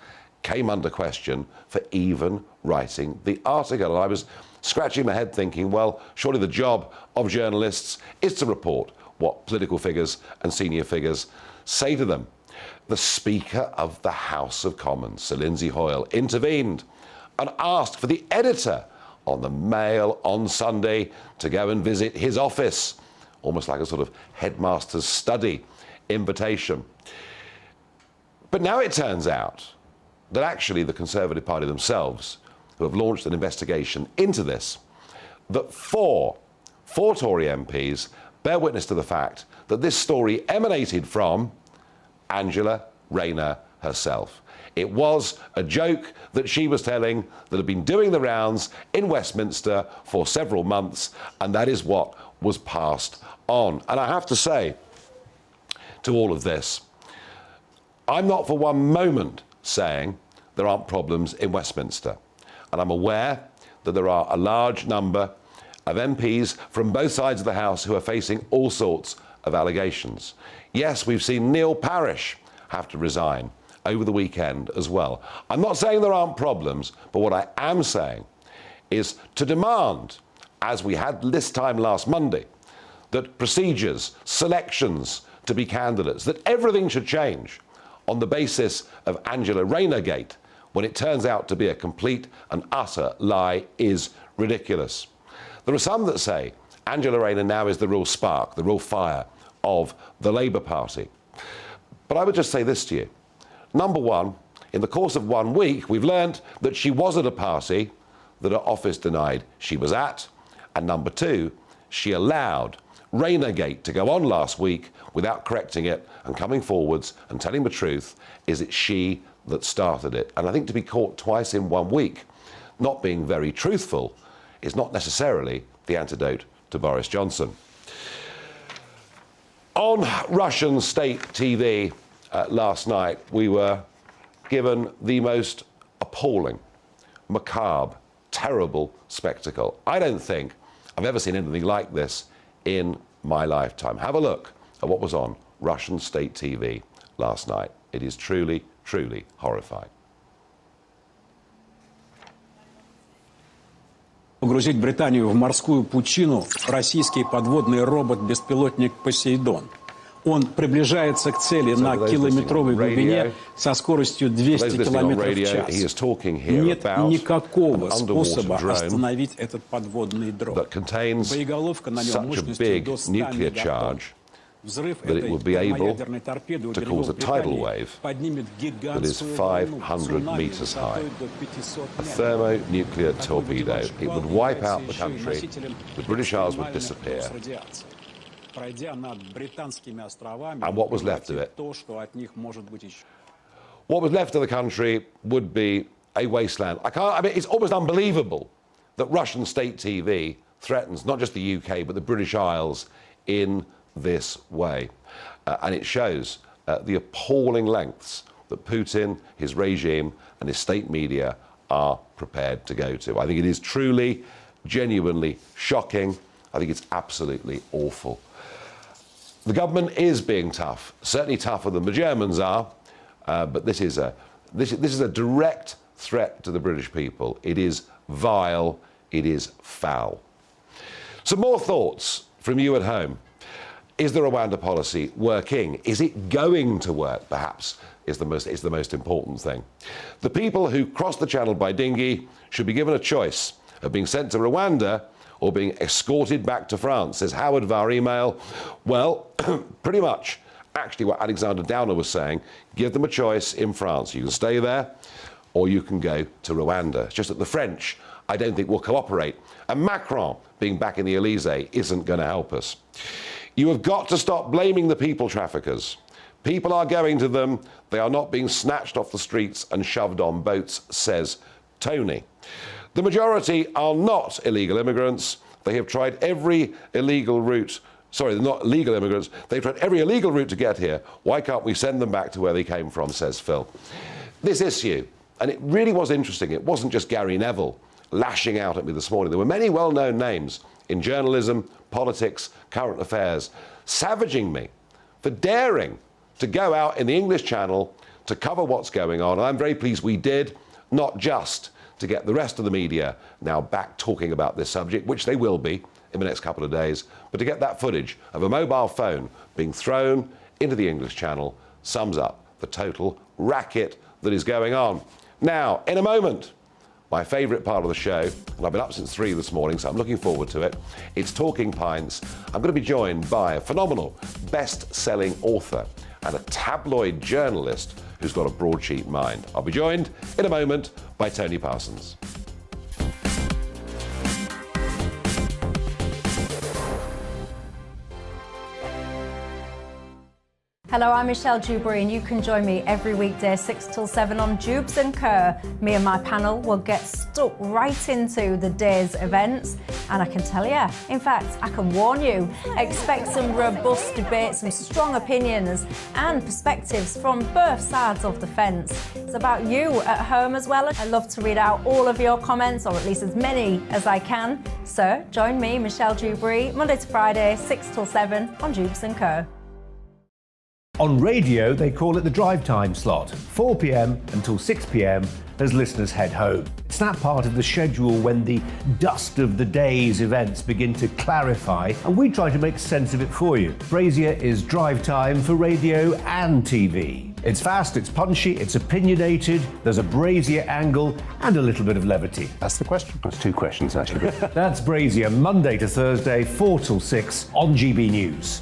Speaker 6: came under question for even writing the article. And I was scratching my head thinking, well, surely the job of journalists is to report what political figures and senior figures say to them. The Speaker of the House of Commons, Sir Lindsay Hoyle, intervened and asked for the editor on the Mail on Sunday to go and visit his office, almost like a sort of headmaster's study invitation. But now it turns out that actually the Conservative Party themselves, who have launched an investigation into this, that four Tory MPs bear witness to the fact that this story emanated from Angela Rayner herself. It was a joke that she was telling that had been doing the rounds in Westminster for several months, and that is what was passed on. And I have to say to all of this, I'm not for one moment saying there aren't problems in Westminster. And I'm aware that there are a large number of MPs from both sides of the House who are facing all sorts of allegations. Yes, we've seen Neil Parish have to resign over the weekend as well. I'm not saying there aren't problems, but what I am saying is to demand, as we had this time last Monday, that procedures, selections to be candidates, that everything should change on the basis of Angela Rayner Gate, when it turns out to be a complete and utter lie, is ridiculous. There are some that say Angela Rayner now is the real spark, the real fire of the Labour Party. But I would just say this to you. Number one, in the course of 1 week, we've learned that she was at a party that her office denied she was at. And number two, she allowed Rayner Gate to go on last week without correcting it and coming forwards and telling the truth. Is it she that started it? And I think to be caught twice in 1 week not being very truthful is not necessarily the antidote to Boris Johnson. On Russian state TV last night, we were given the most appalling, macabre, terrible spectacle. I don't think I've ever seen anything like this in my lifetime. Have a look at what was on Russian state TV last night. It is truly, truly horrifying.
Speaker 18: Погрузить Британию в морскую пучину российский подводный робот-беспилотник «Посейдон». Он приближается к цели на километровой глубине со скоростью 200 км в час. Нет никакого способа остановить этот подводный дрон. Боеголовка на нем мощностью до 100 мегатонн.
Speaker 6: That it would be able to cause a tidal wave that is 500 metres high. A thermonuclear torpedo. It would wipe out the country. The British Isles would disappear. And what was left of it? What was left of the country would be a wasteland. I mean, it's almost unbelievable that Russian state TV threatens not just the UK, but the British Isles in this way. And it shows the appalling lengths that Putin, his regime, and his state media are prepared to go to. I think it is truly, genuinely shocking. I think it's absolutely awful. The government is being tough, certainly tougher than the Germans are, but this is a direct threat to the British people. It is vile, it is foul. Some more thoughts from you at home. Is the Rwanda policy working? Is it going to work, perhaps, is the most important thing. The people who cross the channel by dinghy should be given a choice of being sent to Rwanda or being escorted back to France, says Howard via email. Well, pretty much actually what Alexander Downer was saying, give them a choice in France. You can stay there or you can go to Rwanda. It's just that the French, I don't think, will cooperate. And Macron being back in the Elysee isn't going to help us. You have got to stop blaming the people traffickers. People are going to them. They are not being snatched off the streets and shoved on boats, says Tony. The majority are not illegal immigrants. They have tried every illegal route. Sorry, they're not legal immigrants. They've tried every illegal route to get here. Why can't we send them back to where they came from, says Phil. This issue, and it really was interesting, it wasn't just Gary Neville lashing out at me this morning. There were many well-known names in journalism, politics, current affairs, savaging me for daring to go out in the English Channel to cover what's going on. And I'm very pleased we did, not just to get the rest of the media now back talking about this subject, which they will be in the next couple of days, but to get that footage of a mobile phone being thrown into the English Channel sums up the total racket that is going on. Now, in a moment, my favourite part of the show, and I've been up since 3 this morning, so I'm looking forward to it. It's Talking Pints. I'm going to be joined by a phenomenal best-selling author and a tabloid journalist who's got a broadsheet mind. I'll be joined in a moment by Tony Parsons.
Speaker 4: Hello, I'm Michelle Dewberry, and you can join me every weekday 6 till 7 on Jubes and Kerr. Me and my panel will get stuck right into the day's events, and I can tell you, in fact, I can warn you, expect some robust debate, some strong opinions and perspectives from both sides of the fence. It's about you at home as well. I love to read out all of your comments, or at least as many as I can. So join me, Michelle Dewberry, Monday to Friday, 6 till 7 on Jubes and Kerr.
Speaker 5: On radio, they call it the drive time slot, 4 p.m. until 6 p.m. as listeners head home. It's that part of the schedule when the dust of the day's events begin to clarify, and we try to make sense of it for you. Brazier is drive time for radio and TV. It's fast, it's punchy, it's opinionated, there's a Brazier angle and a little bit of levity.
Speaker 16: That's the question. That's 2 questions, actually.
Speaker 5: That's Brazier, Monday to Thursday, 4 till 6 on GB News.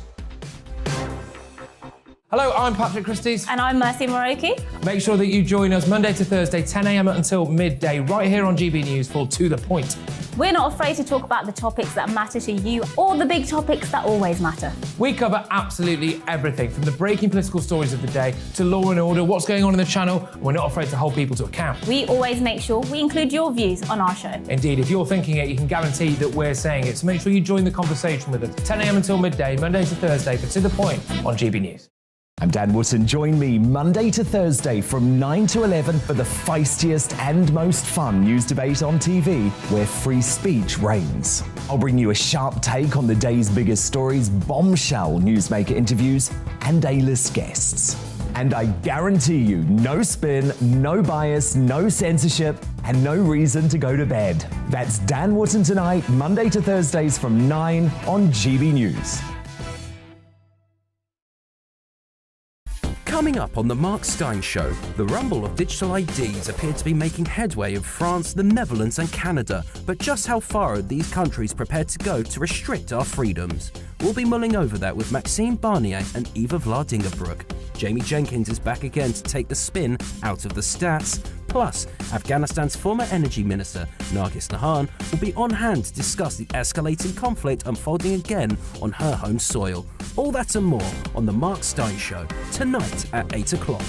Speaker 7: Hello, I'm Patrick Christie's.
Speaker 8: And I'm Mercy Moroki.
Speaker 7: Make sure that you join us Monday to Thursday, 10 a.m. until midday, right here on GB News for To The Point.
Speaker 8: We're not afraid to talk about the topics that matter to you or the big topics that always matter.
Speaker 7: We cover absolutely everything, from the breaking political stories of the day to law and order, what's going on in the channel. We're not afraid to hold people to account.
Speaker 8: We always make sure we include your views on our show.
Speaker 7: Indeed, if you're thinking it, you can guarantee that we're saying it. So make sure you join the conversation with us, 10 a.m. until midday, Monday to Thursday, for To The Point on GB News.
Speaker 9: I'm Dan Wootton. Join me Monday to Thursday from 9 to 11 for the feistiest and most fun news debate on TV, where free speech reigns. I'll bring you a sharp take on the day's biggest stories, bombshell newsmaker interviews, and A-list guests. And I guarantee you, no spin, no bias, no censorship, and no reason to go to bed. That's Dan Wootton Tonight, Monday to Thursdays from 9 on GB News.
Speaker 19: Coming up on the Mark Steyn Show, the rumble of digital IDs appear to be making headway in France, the Netherlands and Canada. But just how far are these countries prepared to go to restrict our freedoms? We'll be mulling over that with Maxime Barnier and Eva Vladingerbroek. Jamie Jenkins is back again to take the spin out of the stats. Plus, Afghanistan's former energy minister, Nargis Nahan, will be on hand to discuss the escalating conflict unfolding again on her home soil. All that and more on The Mark Steyn Show, tonight at 8 o'clock.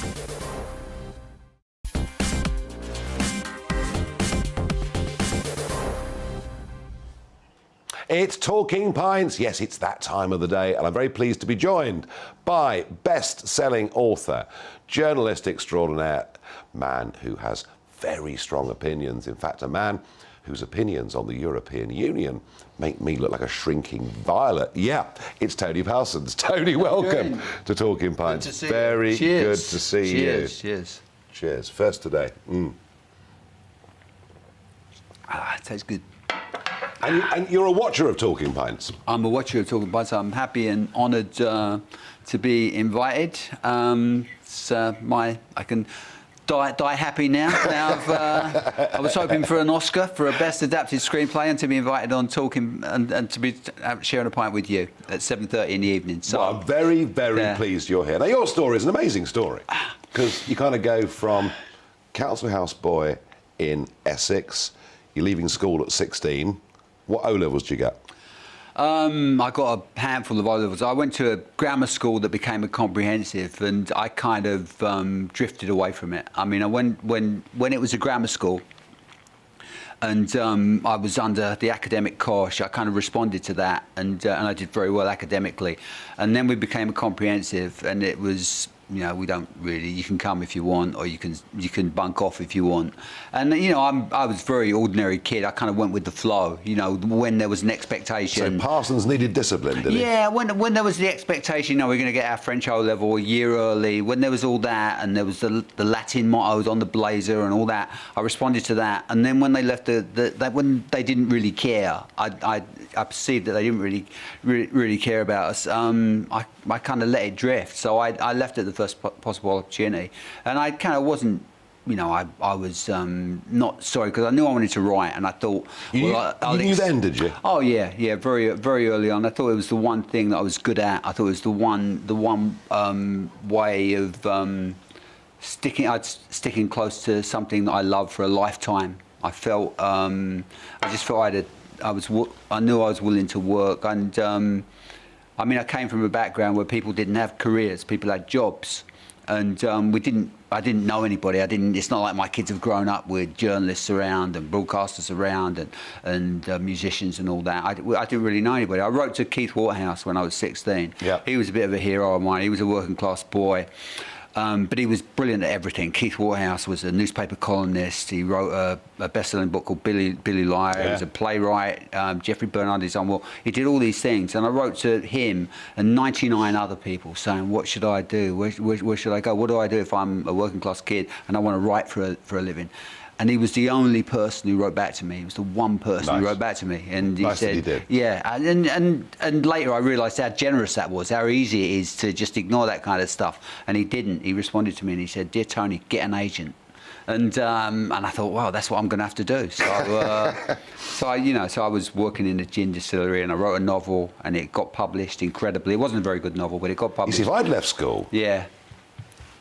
Speaker 6: It's Talking Pints. Yes, it's that time of the day, and I'm very pleased to be joined by best-selling author, journalist extraordinaire, man who has very strong opinions. In fact, a man whose opinions on the European Union make me look like a shrinking violet. Yeah, it's Tony Parsons. Tony, welcome to Talking Pints.
Speaker 20: Good to see
Speaker 6: very
Speaker 20: you. Cheers.
Speaker 6: Good to see
Speaker 20: Cheers.
Speaker 6: you.
Speaker 20: Cheers.
Speaker 6: Cheers. First today.
Speaker 20: Tastes good.
Speaker 6: And you're a watcher of Talking Pints.
Speaker 20: I'm a watcher of Talking Pints. I'm happy and honoured to be invited. I can die happy now. I was hoping for an Oscar for a Best Adapted Screenplay and to be invited on Talking and to be sharing a pint with you at 7:30 in the evening. So
Speaker 6: well, I'm very, very pleased you're here. Now, your story is an amazing story because you kind of go from council house boy in Essex, you're leaving school at 16. What O-levels did you get?
Speaker 20: I got a handful of O-levels. I went to a grammar school that became a comprehensive, and I kind of drifted away from it. I mean, when it was a grammar school, and I was under the academic cosh, I kind of responded to that, and I did very well academically. And then we became a comprehensive, and it was, you know, we don't really, you can come if you want, or you can bunk off if you want. And, you know, I was a very ordinary kid. I kind of went with the flow, you know, when there was an expectation.
Speaker 6: So Parsons needed discipline, did he?
Speaker 20: Yeah, when there was the expectation, you know, we're going to get our French O-level a year early, when there was all that, and there was the Latin mottos on the blazer and all that, I responded to that. And then when they left when they didn't really care, I perceived that they didn't really care about us. I kind of let it drift. So I left at the first possible opportunity, and I kind of wasn't, you know, I was not sorry, because I knew I wanted to write, and I thought,
Speaker 6: you knew then, did you?
Speaker 20: Oh yeah, very very early on. I thought it was the one thing that I was good at. I thought it was the one way of sticking close to something that I love for a lifetime. I felt I just felt I knew I was willing to work, and I mean, I came from a background where people didn't have careers, people had jobs, and I didn't know anybody. It's not like my kids have grown up with journalists around and broadcasters around and musicians and all that. I didn't really know anybody. I wrote to Keith Waterhouse when I was 16.
Speaker 6: Yeah.
Speaker 20: He was a bit of a hero of mine. He was a working class boy. But he was brilliant at everything. Keith Waterhouse was a newspaper columnist. He wrote a best-selling book called Billy Liar. Yeah. He was a playwright. Jeffrey Bernardi's on. Well, he did all these things, and I wrote to him and 99 other people saying, "What should I do? Where should I go? What do I do if I'm a working-class kid and I want to write for a living?" And he was the only person who wrote back to me. He was the one person who wrote back to me, and he said,
Speaker 6: he did.
Speaker 20: "Yeah." And later I realised how generous that was, how easy it is to just ignore that kind of stuff. And he didn't. He responded to me and he said, "Dear Tony, get an agent." And I thought, wow, that's what I'm going to have to do. So I was working in a gin distillery, and I wrote a novel, and it got published incredibly. It wasn't a very good novel, but it got published.
Speaker 6: You see, if I'd left school,
Speaker 20: yeah,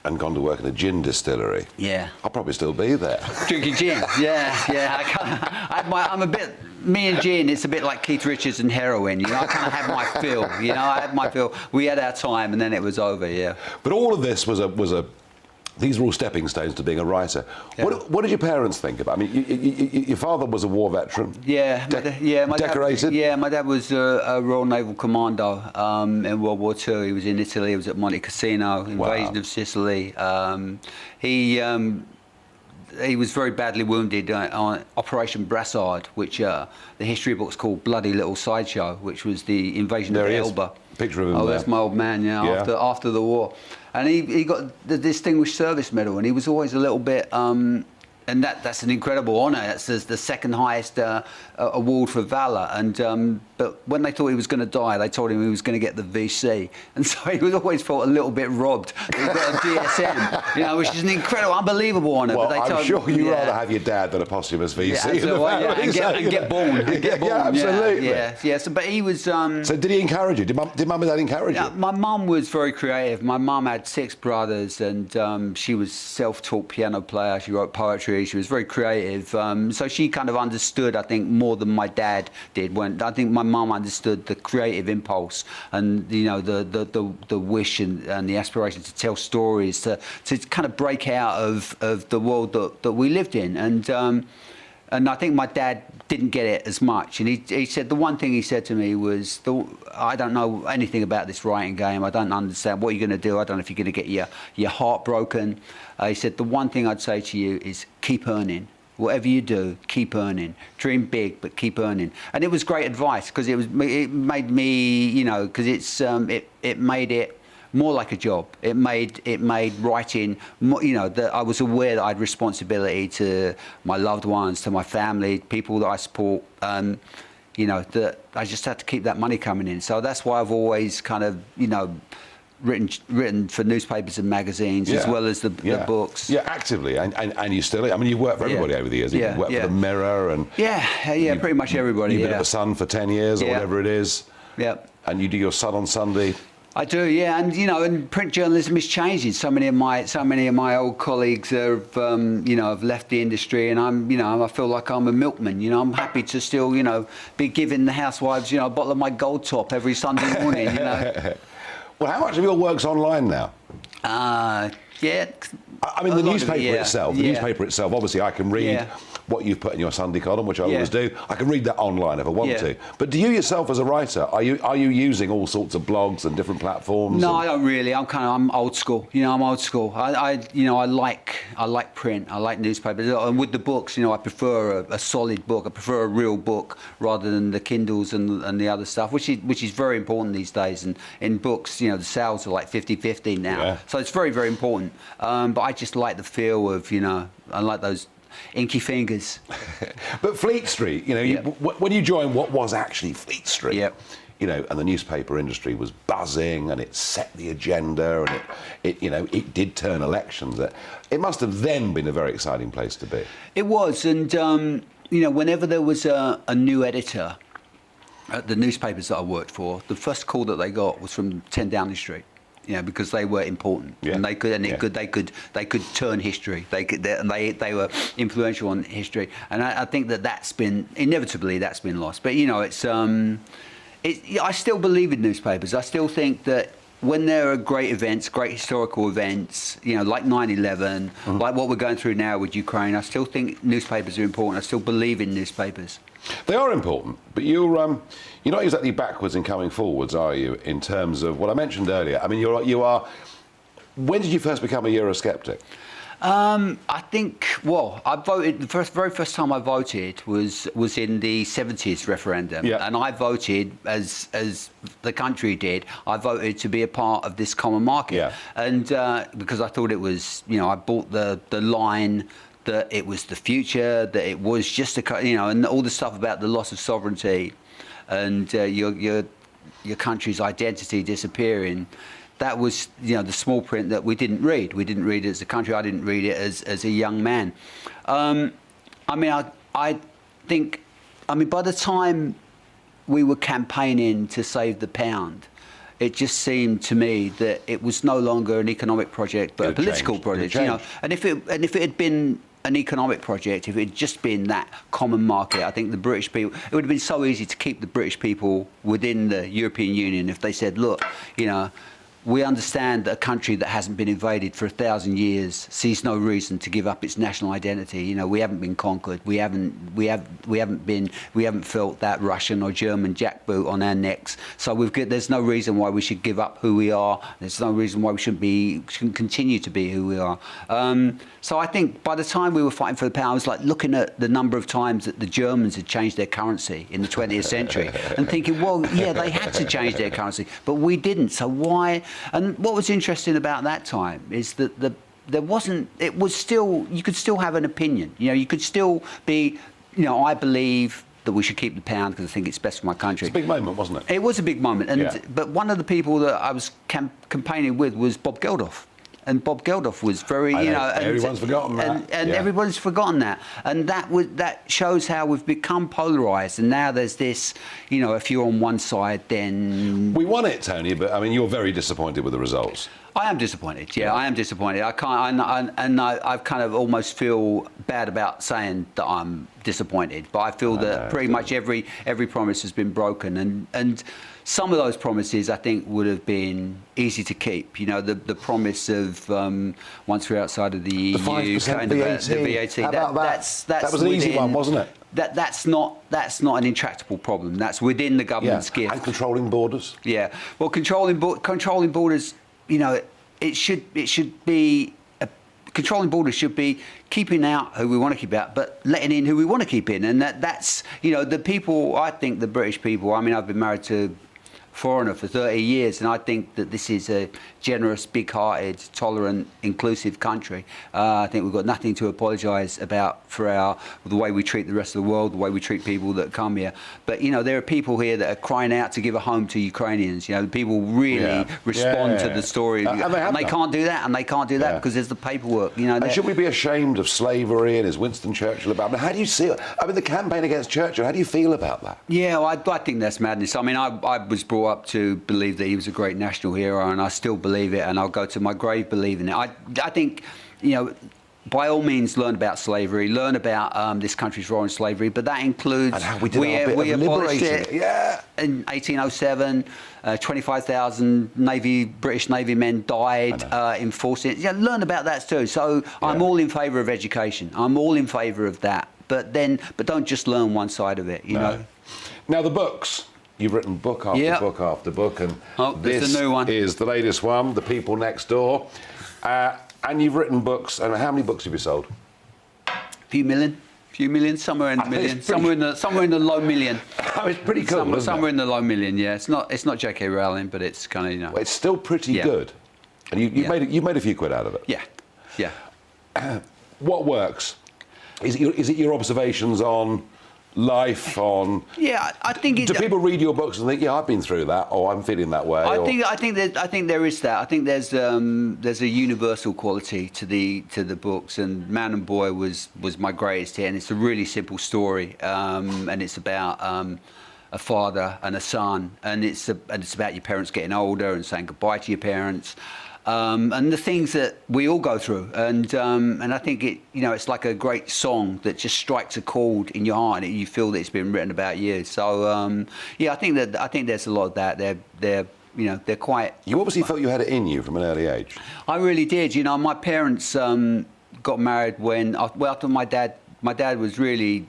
Speaker 6: and gone to work in a gin distillery,
Speaker 20: yeah,
Speaker 6: I'll probably still be there.
Speaker 20: Drinking gin, I'm a bit, me and gin, it's a bit like Keith Richards and heroin, you know, I kind of had my fill, you know, I had my fill. We had our time and then it was over, yeah.
Speaker 6: But all of this was these are all stepping stones to being a writer.
Speaker 20: Yeah.
Speaker 6: What did your parents think about? I mean, your father was a war veteran.
Speaker 20: Yeah, my
Speaker 6: decorated.
Speaker 20: My dad was a Royal Naval Commando in World War II. He was in Italy. He was at Monte Cassino, invasion of Sicily. He was very badly wounded on Operation Brassard, which the history book's called Bloody Little Sideshow, which was the invasion of Elba.
Speaker 6: Picture of him.
Speaker 20: Oh, that's my old man. Yeah, after the war, and he got the Distinguished Service Medal, and he was always a little bit. And that's an incredible honour. That's the second highest award for valour. And but when they thought he was going to die, they told him he was going to get the VC, and so he was always felt a little bit robbed. He got a DSM, which is an incredible, unbelievable honour.
Speaker 6: Well,
Speaker 20: but
Speaker 6: I'm sure you'd rather have your dad than a posthumous VC.
Speaker 20: And get born.
Speaker 6: Yeah, absolutely.
Speaker 20: Yeah. So, but he was. So
Speaker 6: did he encourage you? Did mum and dad encourage you?
Speaker 20: My mum was very creative. My mum had 6 brothers, and she was self-taught piano player. She wrote poetry. She was very creative, so she kind of understood, I think, more than my dad did. When I think my mum understood the creative impulse and the wish and the aspiration to tell stories, to kind of break out of the world that we lived in, and I think my dad didn't get it as much. And he said, the one thing he said to me was, I don't know anything about this writing game. I don't understand. What are you going to do? I don't know if you're going to get your heart broken. He said, the one thing I'd say to you is keep earning. Whatever you do, keep earning. Dream big, but keep earning. And it was great advice, because it made me, because it made it more like a job. It made writing, that I was aware that I had responsibility to my loved ones, to my family, people that I support, that I just had to keep that money coming in. So that's why I've always kind of, written for newspapers and magazines, as well as the books. Yeah,
Speaker 6: actively, and you still. I mean, you've worked for everybody over the years. You've worked for the Mirror and
Speaker 20: pretty much everybody.
Speaker 6: You've been at the Sun for 10 years or whatever it is.
Speaker 20: Yeah,
Speaker 6: and you do your Sun on Sunday.
Speaker 20: I do, and and print journalism is changing. So many of my old colleagues have have left the industry, and I feel like I'm a milkman. I'm happy to still be giving the housewives a bottle of my Gold Top every Sunday morning.
Speaker 6: Well, how much of your work's online now?
Speaker 20: I
Speaker 6: mean, the newspaper itself. The newspaper itself. Obviously, I can read what you've put in your Sunday column, which I always do. I can read that online if I want to. But do you yourself, as a writer, are you using all sorts of blogs and different platforms?
Speaker 20: No, I don't really. I'm old school. I'm old school. I like print. I like newspapers. And with the books, I prefer a solid book. I prefer a real book rather than the Kindles and the other stuff, which is very important these days. And in books, the sales are like 50-50 now. Yeah. So it's very, very important. But I just like the feel of, I like those inky fingers.
Speaker 6: But Fleet Street, when you joined what was actually Fleet Street, and the newspaper industry was buzzing, and it set the agenda, and it did turn elections. It must have then been a very exciting place to be.
Speaker 20: It was, and whenever there was a new editor at the newspapers that I worked for, the first call that they got was from 10 Downing Street. Because they were important, and they could turn history. They were influential on history, and I think that's been lost. But it's I still believe in newspapers. I still think that when there are great events, great historical events, like 9/11, like what we're going through now with Ukraine, I still think newspapers are important. I still believe in newspapers.
Speaker 6: They are important, but you're not exactly backwards in coming forwards, are you, in terms of what I mentioned earlier? I mean, you are. When did you first become a Eurosceptic?
Speaker 20: I think, I voted, the very first time I voted was in the 70s referendum. Yeah. And I voted, as the country did, I voted to be a part of this common market. Yeah. And because I thought it was, I bought the line that it was the future, that it was just and all the stuff about the loss of sovereignty and your country's identity disappearing. That was, the small print that we didn't read. We didn't read it as a country. I didn't read it as a young man. I think by the time we were campaigning to save the pound, it just seemed to me that it was no longer an economic project, but a political project. And if it had been an economic project, if it had just been that common market, I think the British people, it would have been so easy to keep the British people within the European Union if they said, look, we understand that a country that hasn't been invaded for 1,000 years sees no reason to give up its national identity. You know, we haven't been conquered. We haven't felt that Russian or German jackboot on our necks. So there's no reason why we should give up who we are. There's no reason why we shouldn't continue to be who we are. So I think by the time we were fighting for the power, I was like looking at the number of times that the Germans had changed their currency in the 20th century and thinking, well, yeah, they had to change their currency, but we didn't. So why? And what was interesting about that time is that there wasn't, it was still, you could still have an opinion. You know, you could still be, you know, I believe that we should keep the pound because I think it's best for my country.
Speaker 6: It's a big moment, wasn't it?
Speaker 20: It was a big moment. But one of the people that I was campaigning with was Bob Geldof. And Bob Geldof was very, you know,
Speaker 6: everyone's forgotten that,
Speaker 20: and everybody's forgotten that, and that shows how we've become polarised. And now there's this, you know, if you're on one side, then
Speaker 6: we won it, Tony. But I mean, you're very disappointed with the results.
Speaker 20: I am disappointed. Yeah, I am disappointed. I kind of almost feel bad about saying that I'm disappointed, but I feel that pretty much every promise has been broken, and some of those promises I think would have been easy to keep. You know, the promise of once we're outside of the EU,
Speaker 6: the 5% VAT.
Speaker 20: The VAT.
Speaker 6: How about that? That was an easy one, wasn't it?
Speaker 20: That's not an intractable problem. That's within the government's gift.
Speaker 6: And controlling borders.
Speaker 20: Yeah. Well, controlling borders. You know, it should be. Controlling borders should be keeping out who we want to keep out, but letting in who we want to keep in, and that's, you know, the people. I think the British people. I mean, I've been married to a foreigner for 30 years, and I think that this is a generous, big-hearted, tolerant, inclusive country. I think we've got nothing to apologise about for the way we treat the rest of the world, the way we treat people that come here. But, you know, there are people here that are crying out to give a home to Ukrainians. You know, people really respond to the story. And they can't do that, and they can't do that because there's the paperwork. You know,
Speaker 6: and should we be ashamed of slavery, and is Winston Churchill about? I mean, how do you see it? I mean, the campaign against Churchill, how do you feel about that?
Speaker 20: Yeah, well, I think that's madness. I mean, I was brought up to believe that he was a great national hero, and I still believe it, and I'll go to my grave believing it. I think, you know, by all means, learn about slavery, learn about this country's role in slavery, but that includes
Speaker 6: and how we did our bit of
Speaker 20: abolished
Speaker 6: liberating
Speaker 20: it in 1807. 25,000 British Navy men died enforcing it. Yeah, learn about that too. So I'm all in favour of education. I'm all in favour of that. But don't just learn one side of it. You know.
Speaker 6: Now the books. You've written book after book after book, and this
Speaker 20: the new one.
Speaker 6: Is the latest one, The People Next Door. And you've written books, and how many books have you sold?
Speaker 20: A few million, somewhere in the million, somewhere in the low million.
Speaker 6: Oh, it's pretty cool,
Speaker 20: somewhere in the low million. Yeah, it's not J.K. Rowling, but it's kind of, you know.
Speaker 6: Well, it's still pretty good, and you've made a few quid out of it.
Speaker 20: Yeah.
Speaker 6: What works? Is it your observations on life, on?
Speaker 20: Yeah, I think.
Speaker 6: Do people read your books and think, yeah, I've been through that, or I'm feeling that way?
Speaker 20: I think there is that. I think there's a universal quality to the books, and Man and Boy was my greatest hit, and it's a really simple story, and it's about a father and a son, and it's about your parents getting older and saying goodbye to your parents. And the things that we all go through, and I think it's like a great song that just strikes a chord in your heart, and you feel that it's been written about you. So I think there's a lot of that. They're quite.
Speaker 6: You obviously felt you had it in you from an early age.
Speaker 20: I really did. You know, my parents got married after my dad was really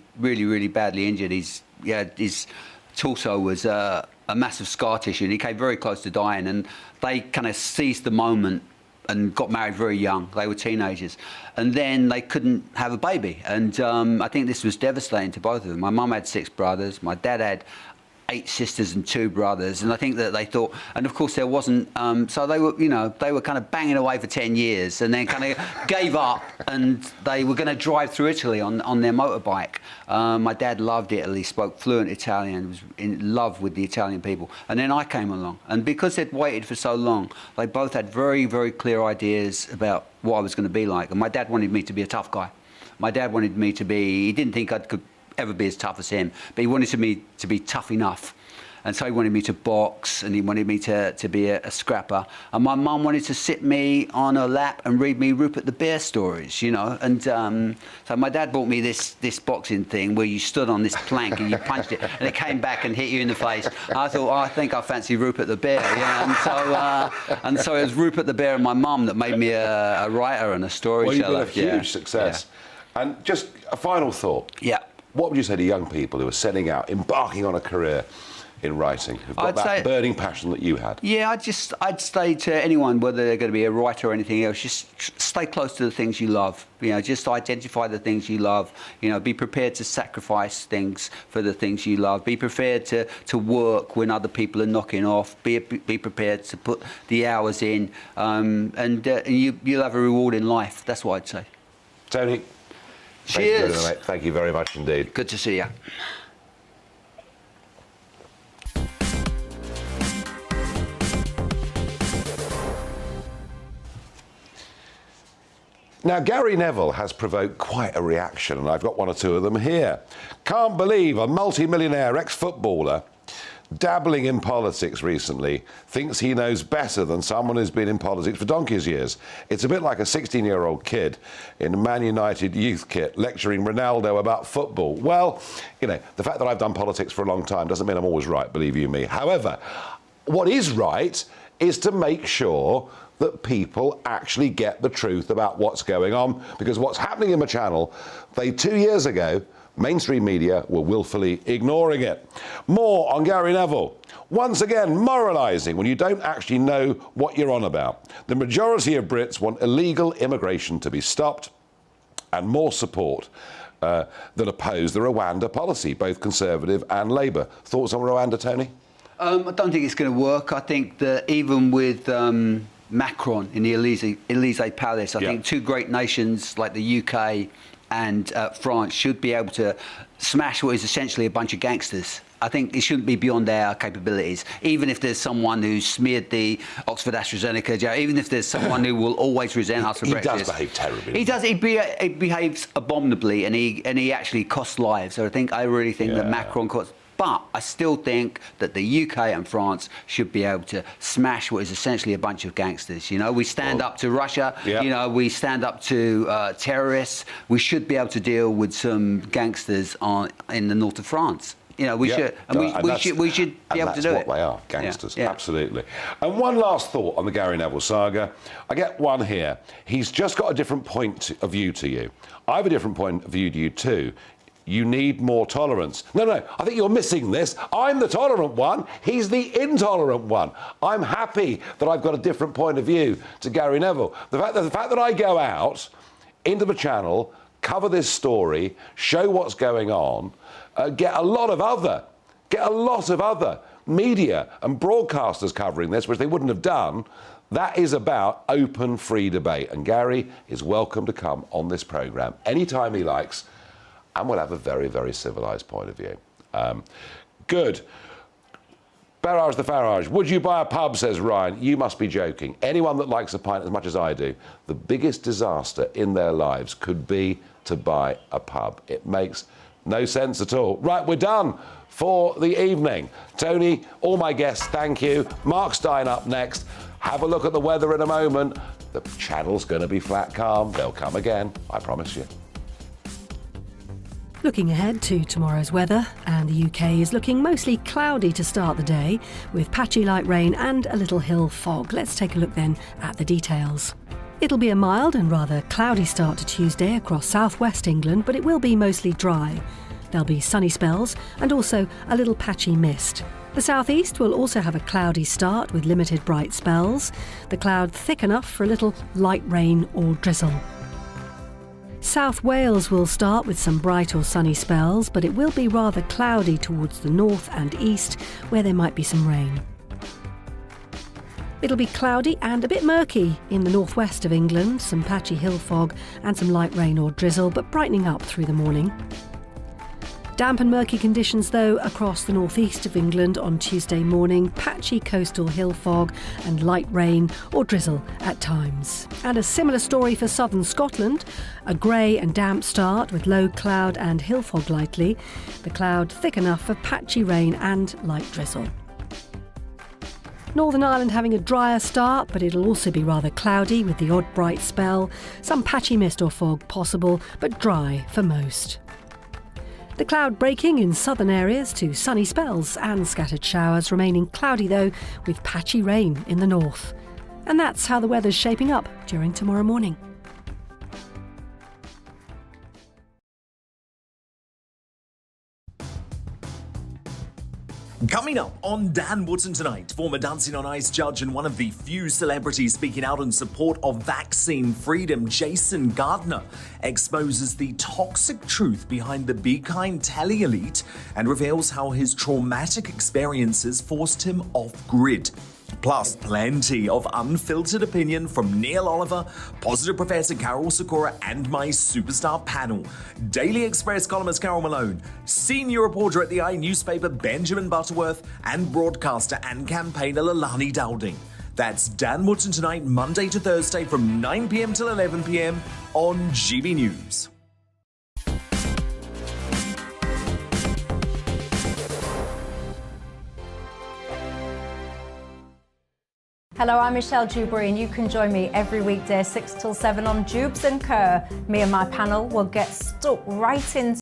Speaker 20: badly injured. His torso was a massive scar tissue, and he came very close to dying, and they kind of seized the moment and got married very young. They were teenagers, and then they couldn't have a baby, and I think this was devastating to both of them. My mum had 6 brothers, my dad had 8 sisters and 2 brothers, and I think that they thought, and of course there wasn't, so they were kind of banging away for 10 years, and then kind of gave up, and they were going to drive through Italy on their motorbike. My dad loved Italy, spoke fluent Italian, was in love with the Italian people, and then I came along, and because they'd waited for so long, they both had very, very clear ideas about what I was going to be like, and my dad wanted me to be a tough guy. My dad wanted me to be, he didn't think I could ever be as tough as him, but he wanted me to be tough enough. And so he wanted me to box, and he wanted me to be a scrapper. And my mum wanted to sit me on her lap and read me Rupert the Bear stories, you know. And so my dad bought me this boxing thing where you stood on this plank and you punched it, and it came back and hit you in the face. I thought, I think I fancy Rupert the Bear, yeah. And so it was Rupert the Bear and my mum that made me a writer and a storyteller.
Speaker 6: Well, you've been a huge success. Yeah. And just a final thought.
Speaker 20: Yeah.
Speaker 6: What would you say to young people who are setting out, embarking on a career in writing, who've got that burning passion that you had?
Speaker 20: Yeah, I'd say to anyone, whether they're going to be a writer or anything else, just stay close to the things you love. You know, just identify the things you love. You know, be prepared to sacrifice things for the things you love. Be prepared to work when other people are knocking off. Be prepared to put the hours in, and you'll have a reward in life. That's what I'd say.
Speaker 6: Tony,
Speaker 20: cheers.
Speaker 6: Thank you very much indeed.
Speaker 20: Good to see you.
Speaker 6: Now, Gary Neville has provoked quite a reaction, and I've got one or two of them here. Can't believe a multi-millionaire ex-footballer dabbling in politics recently thinks he knows better than someone who's been in politics for donkey's years. It's a bit like a 16-year-old kid in a Man United youth kit lecturing Ronaldo about football. Well, you know, the fact that I've done politics for a long time doesn't mean I'm always right, believe you me. However, what is right is to make sure that people actually get the truth about what's going on, because what's happening in the channel, 2 years ago, mainstream media were willfully ignoring it. More on Gary Neville. Once again, moralising when you don't actually know what you're on about. The majority of Brits want illegal immigration to be stopped, and more support that oppose the Rwanda policy, both Conservative and Labour. Thoughts on Rwanda, Tony?
Speaker 20: I don't think it's going to work. I think that even with Macron in the Elysee Palace, I think two great nations like the UK and France should be able to smash what is essentially a bunch of gangsters. I think it shouldn't be beyond our capabilities. Even if there's someone who smeared the Oxford AstraZeneca, even if there's someone who will always resent us for Brexit. He
Speaker 6: does behave terribly.
Speaker 20: He does. He behaves abominably, and he actually costs lives. So I really think that Macron costs. But I still think that the UK and France should be able to smash what is essentially a bunch of gangsters. You know, we stand up to Russia. You know, we stand up to terrorists. We should be able to deal with some gangsters in the north of France. You know, we should, and we should be able to do it.
Speaker 6: That's what they are, gangsters. Absolutely. And one last thought on the Gary Neville saga. I get one here. He's just got a different point of view to you. I have a different point of view to you too. You need more tolerance. No, I think you're missing this. I'm the tolerant one. He's the intolerant one. I'm happy that I've got a different point of view to Gary Neville. The fact that I go out into the channel, cover this story, show what's going on, get a lot of other media and broadcasters covering this, which they wouldn't have done. That is about open, free debate. And Gary is welcome to come on this programme anytime he likes, and we'll have a very, very civilised point of view. Good. Farage the Farage. Would you buy a pub, says Ryan. You must be joking. Anyone that likes a pint as much as I do, the biggest disaster in their lives could be to buy a pub. It makes no sense at all. Right, we're done for the evening. Tony, all my guests, thank you. Mark Stein up next. Have a look at the weather in a moment. The channel's going to be flat calm. They'll come again, I promise you.
Speaker 10: Looking ahead to tomorrow's weather, and the UK is looking mostly cloudy to start the day, with patchy light rain and a little hill fog. Let's take a look then at the details. It'll be a mild and rather cloudy start to Tuesday across southwest England, but it will be mostly dry. There'll be sunny spells and also a little patchy mist. The southeast will also have a cloudy start with limited bright spells. The cloud thick enough for a little light rain or drizzle. South Wales will start with some bright or sunny spells, but it will be rather cloudy towards the north and east, where there might be some rain. It'll be cloudy and a bit murky in the northwest of England, some patchy hill fog and some light rain or drizzle, but brightening up through the morning. Damp and murky conditions, though, across the northeast of England on Tuesday morning. Patchy coastal hill fog and light rain or drizzle at times. And a similar story for southern Scotland. A grey and damp start with low cloud and hill fog likely. The cloud thick enough for patchy rain and light drizzle. Northern Ireland having a drier start, but it'll also be rather cloudy with the odd bright spell. Some patchy mist or fog possible, but dry for most. The cloud breaking in southern areas to sunny spells and scattered showers, remaining cloudy though, with patchy rain in the north. And that's how the weather's shaping up during tomorrow morning.
Speaker 9: Coming up on Dan Wootton tonight, former Dancing on Ice judge and one of the few celebrities speaking out in support of vaccine freedom, Jason Gardner, exposes the toxic truth behind the Be Kind telly elite and reveals how his traumatic experiences forced him off-grid. Plus, plenty of unfiltered opinion from Neil Oliver, positive Professor Carol Sakura, and my superstar panel. Daily Express columnist Carol Malone, senior reporter at the I newspaper Benjamin Butterworth, and broadcaster and campaigner Lalani Dowding. That's Dan Wootton tonight, Monday to Thursday from 9 p.m. till 11 p.m. on GB News.
Speaker 4: Hello, I'm Michelle Dewberry and you can join me every weekday 6 till 7 on Jubes and Kerr. Me and my panel will get stuck right into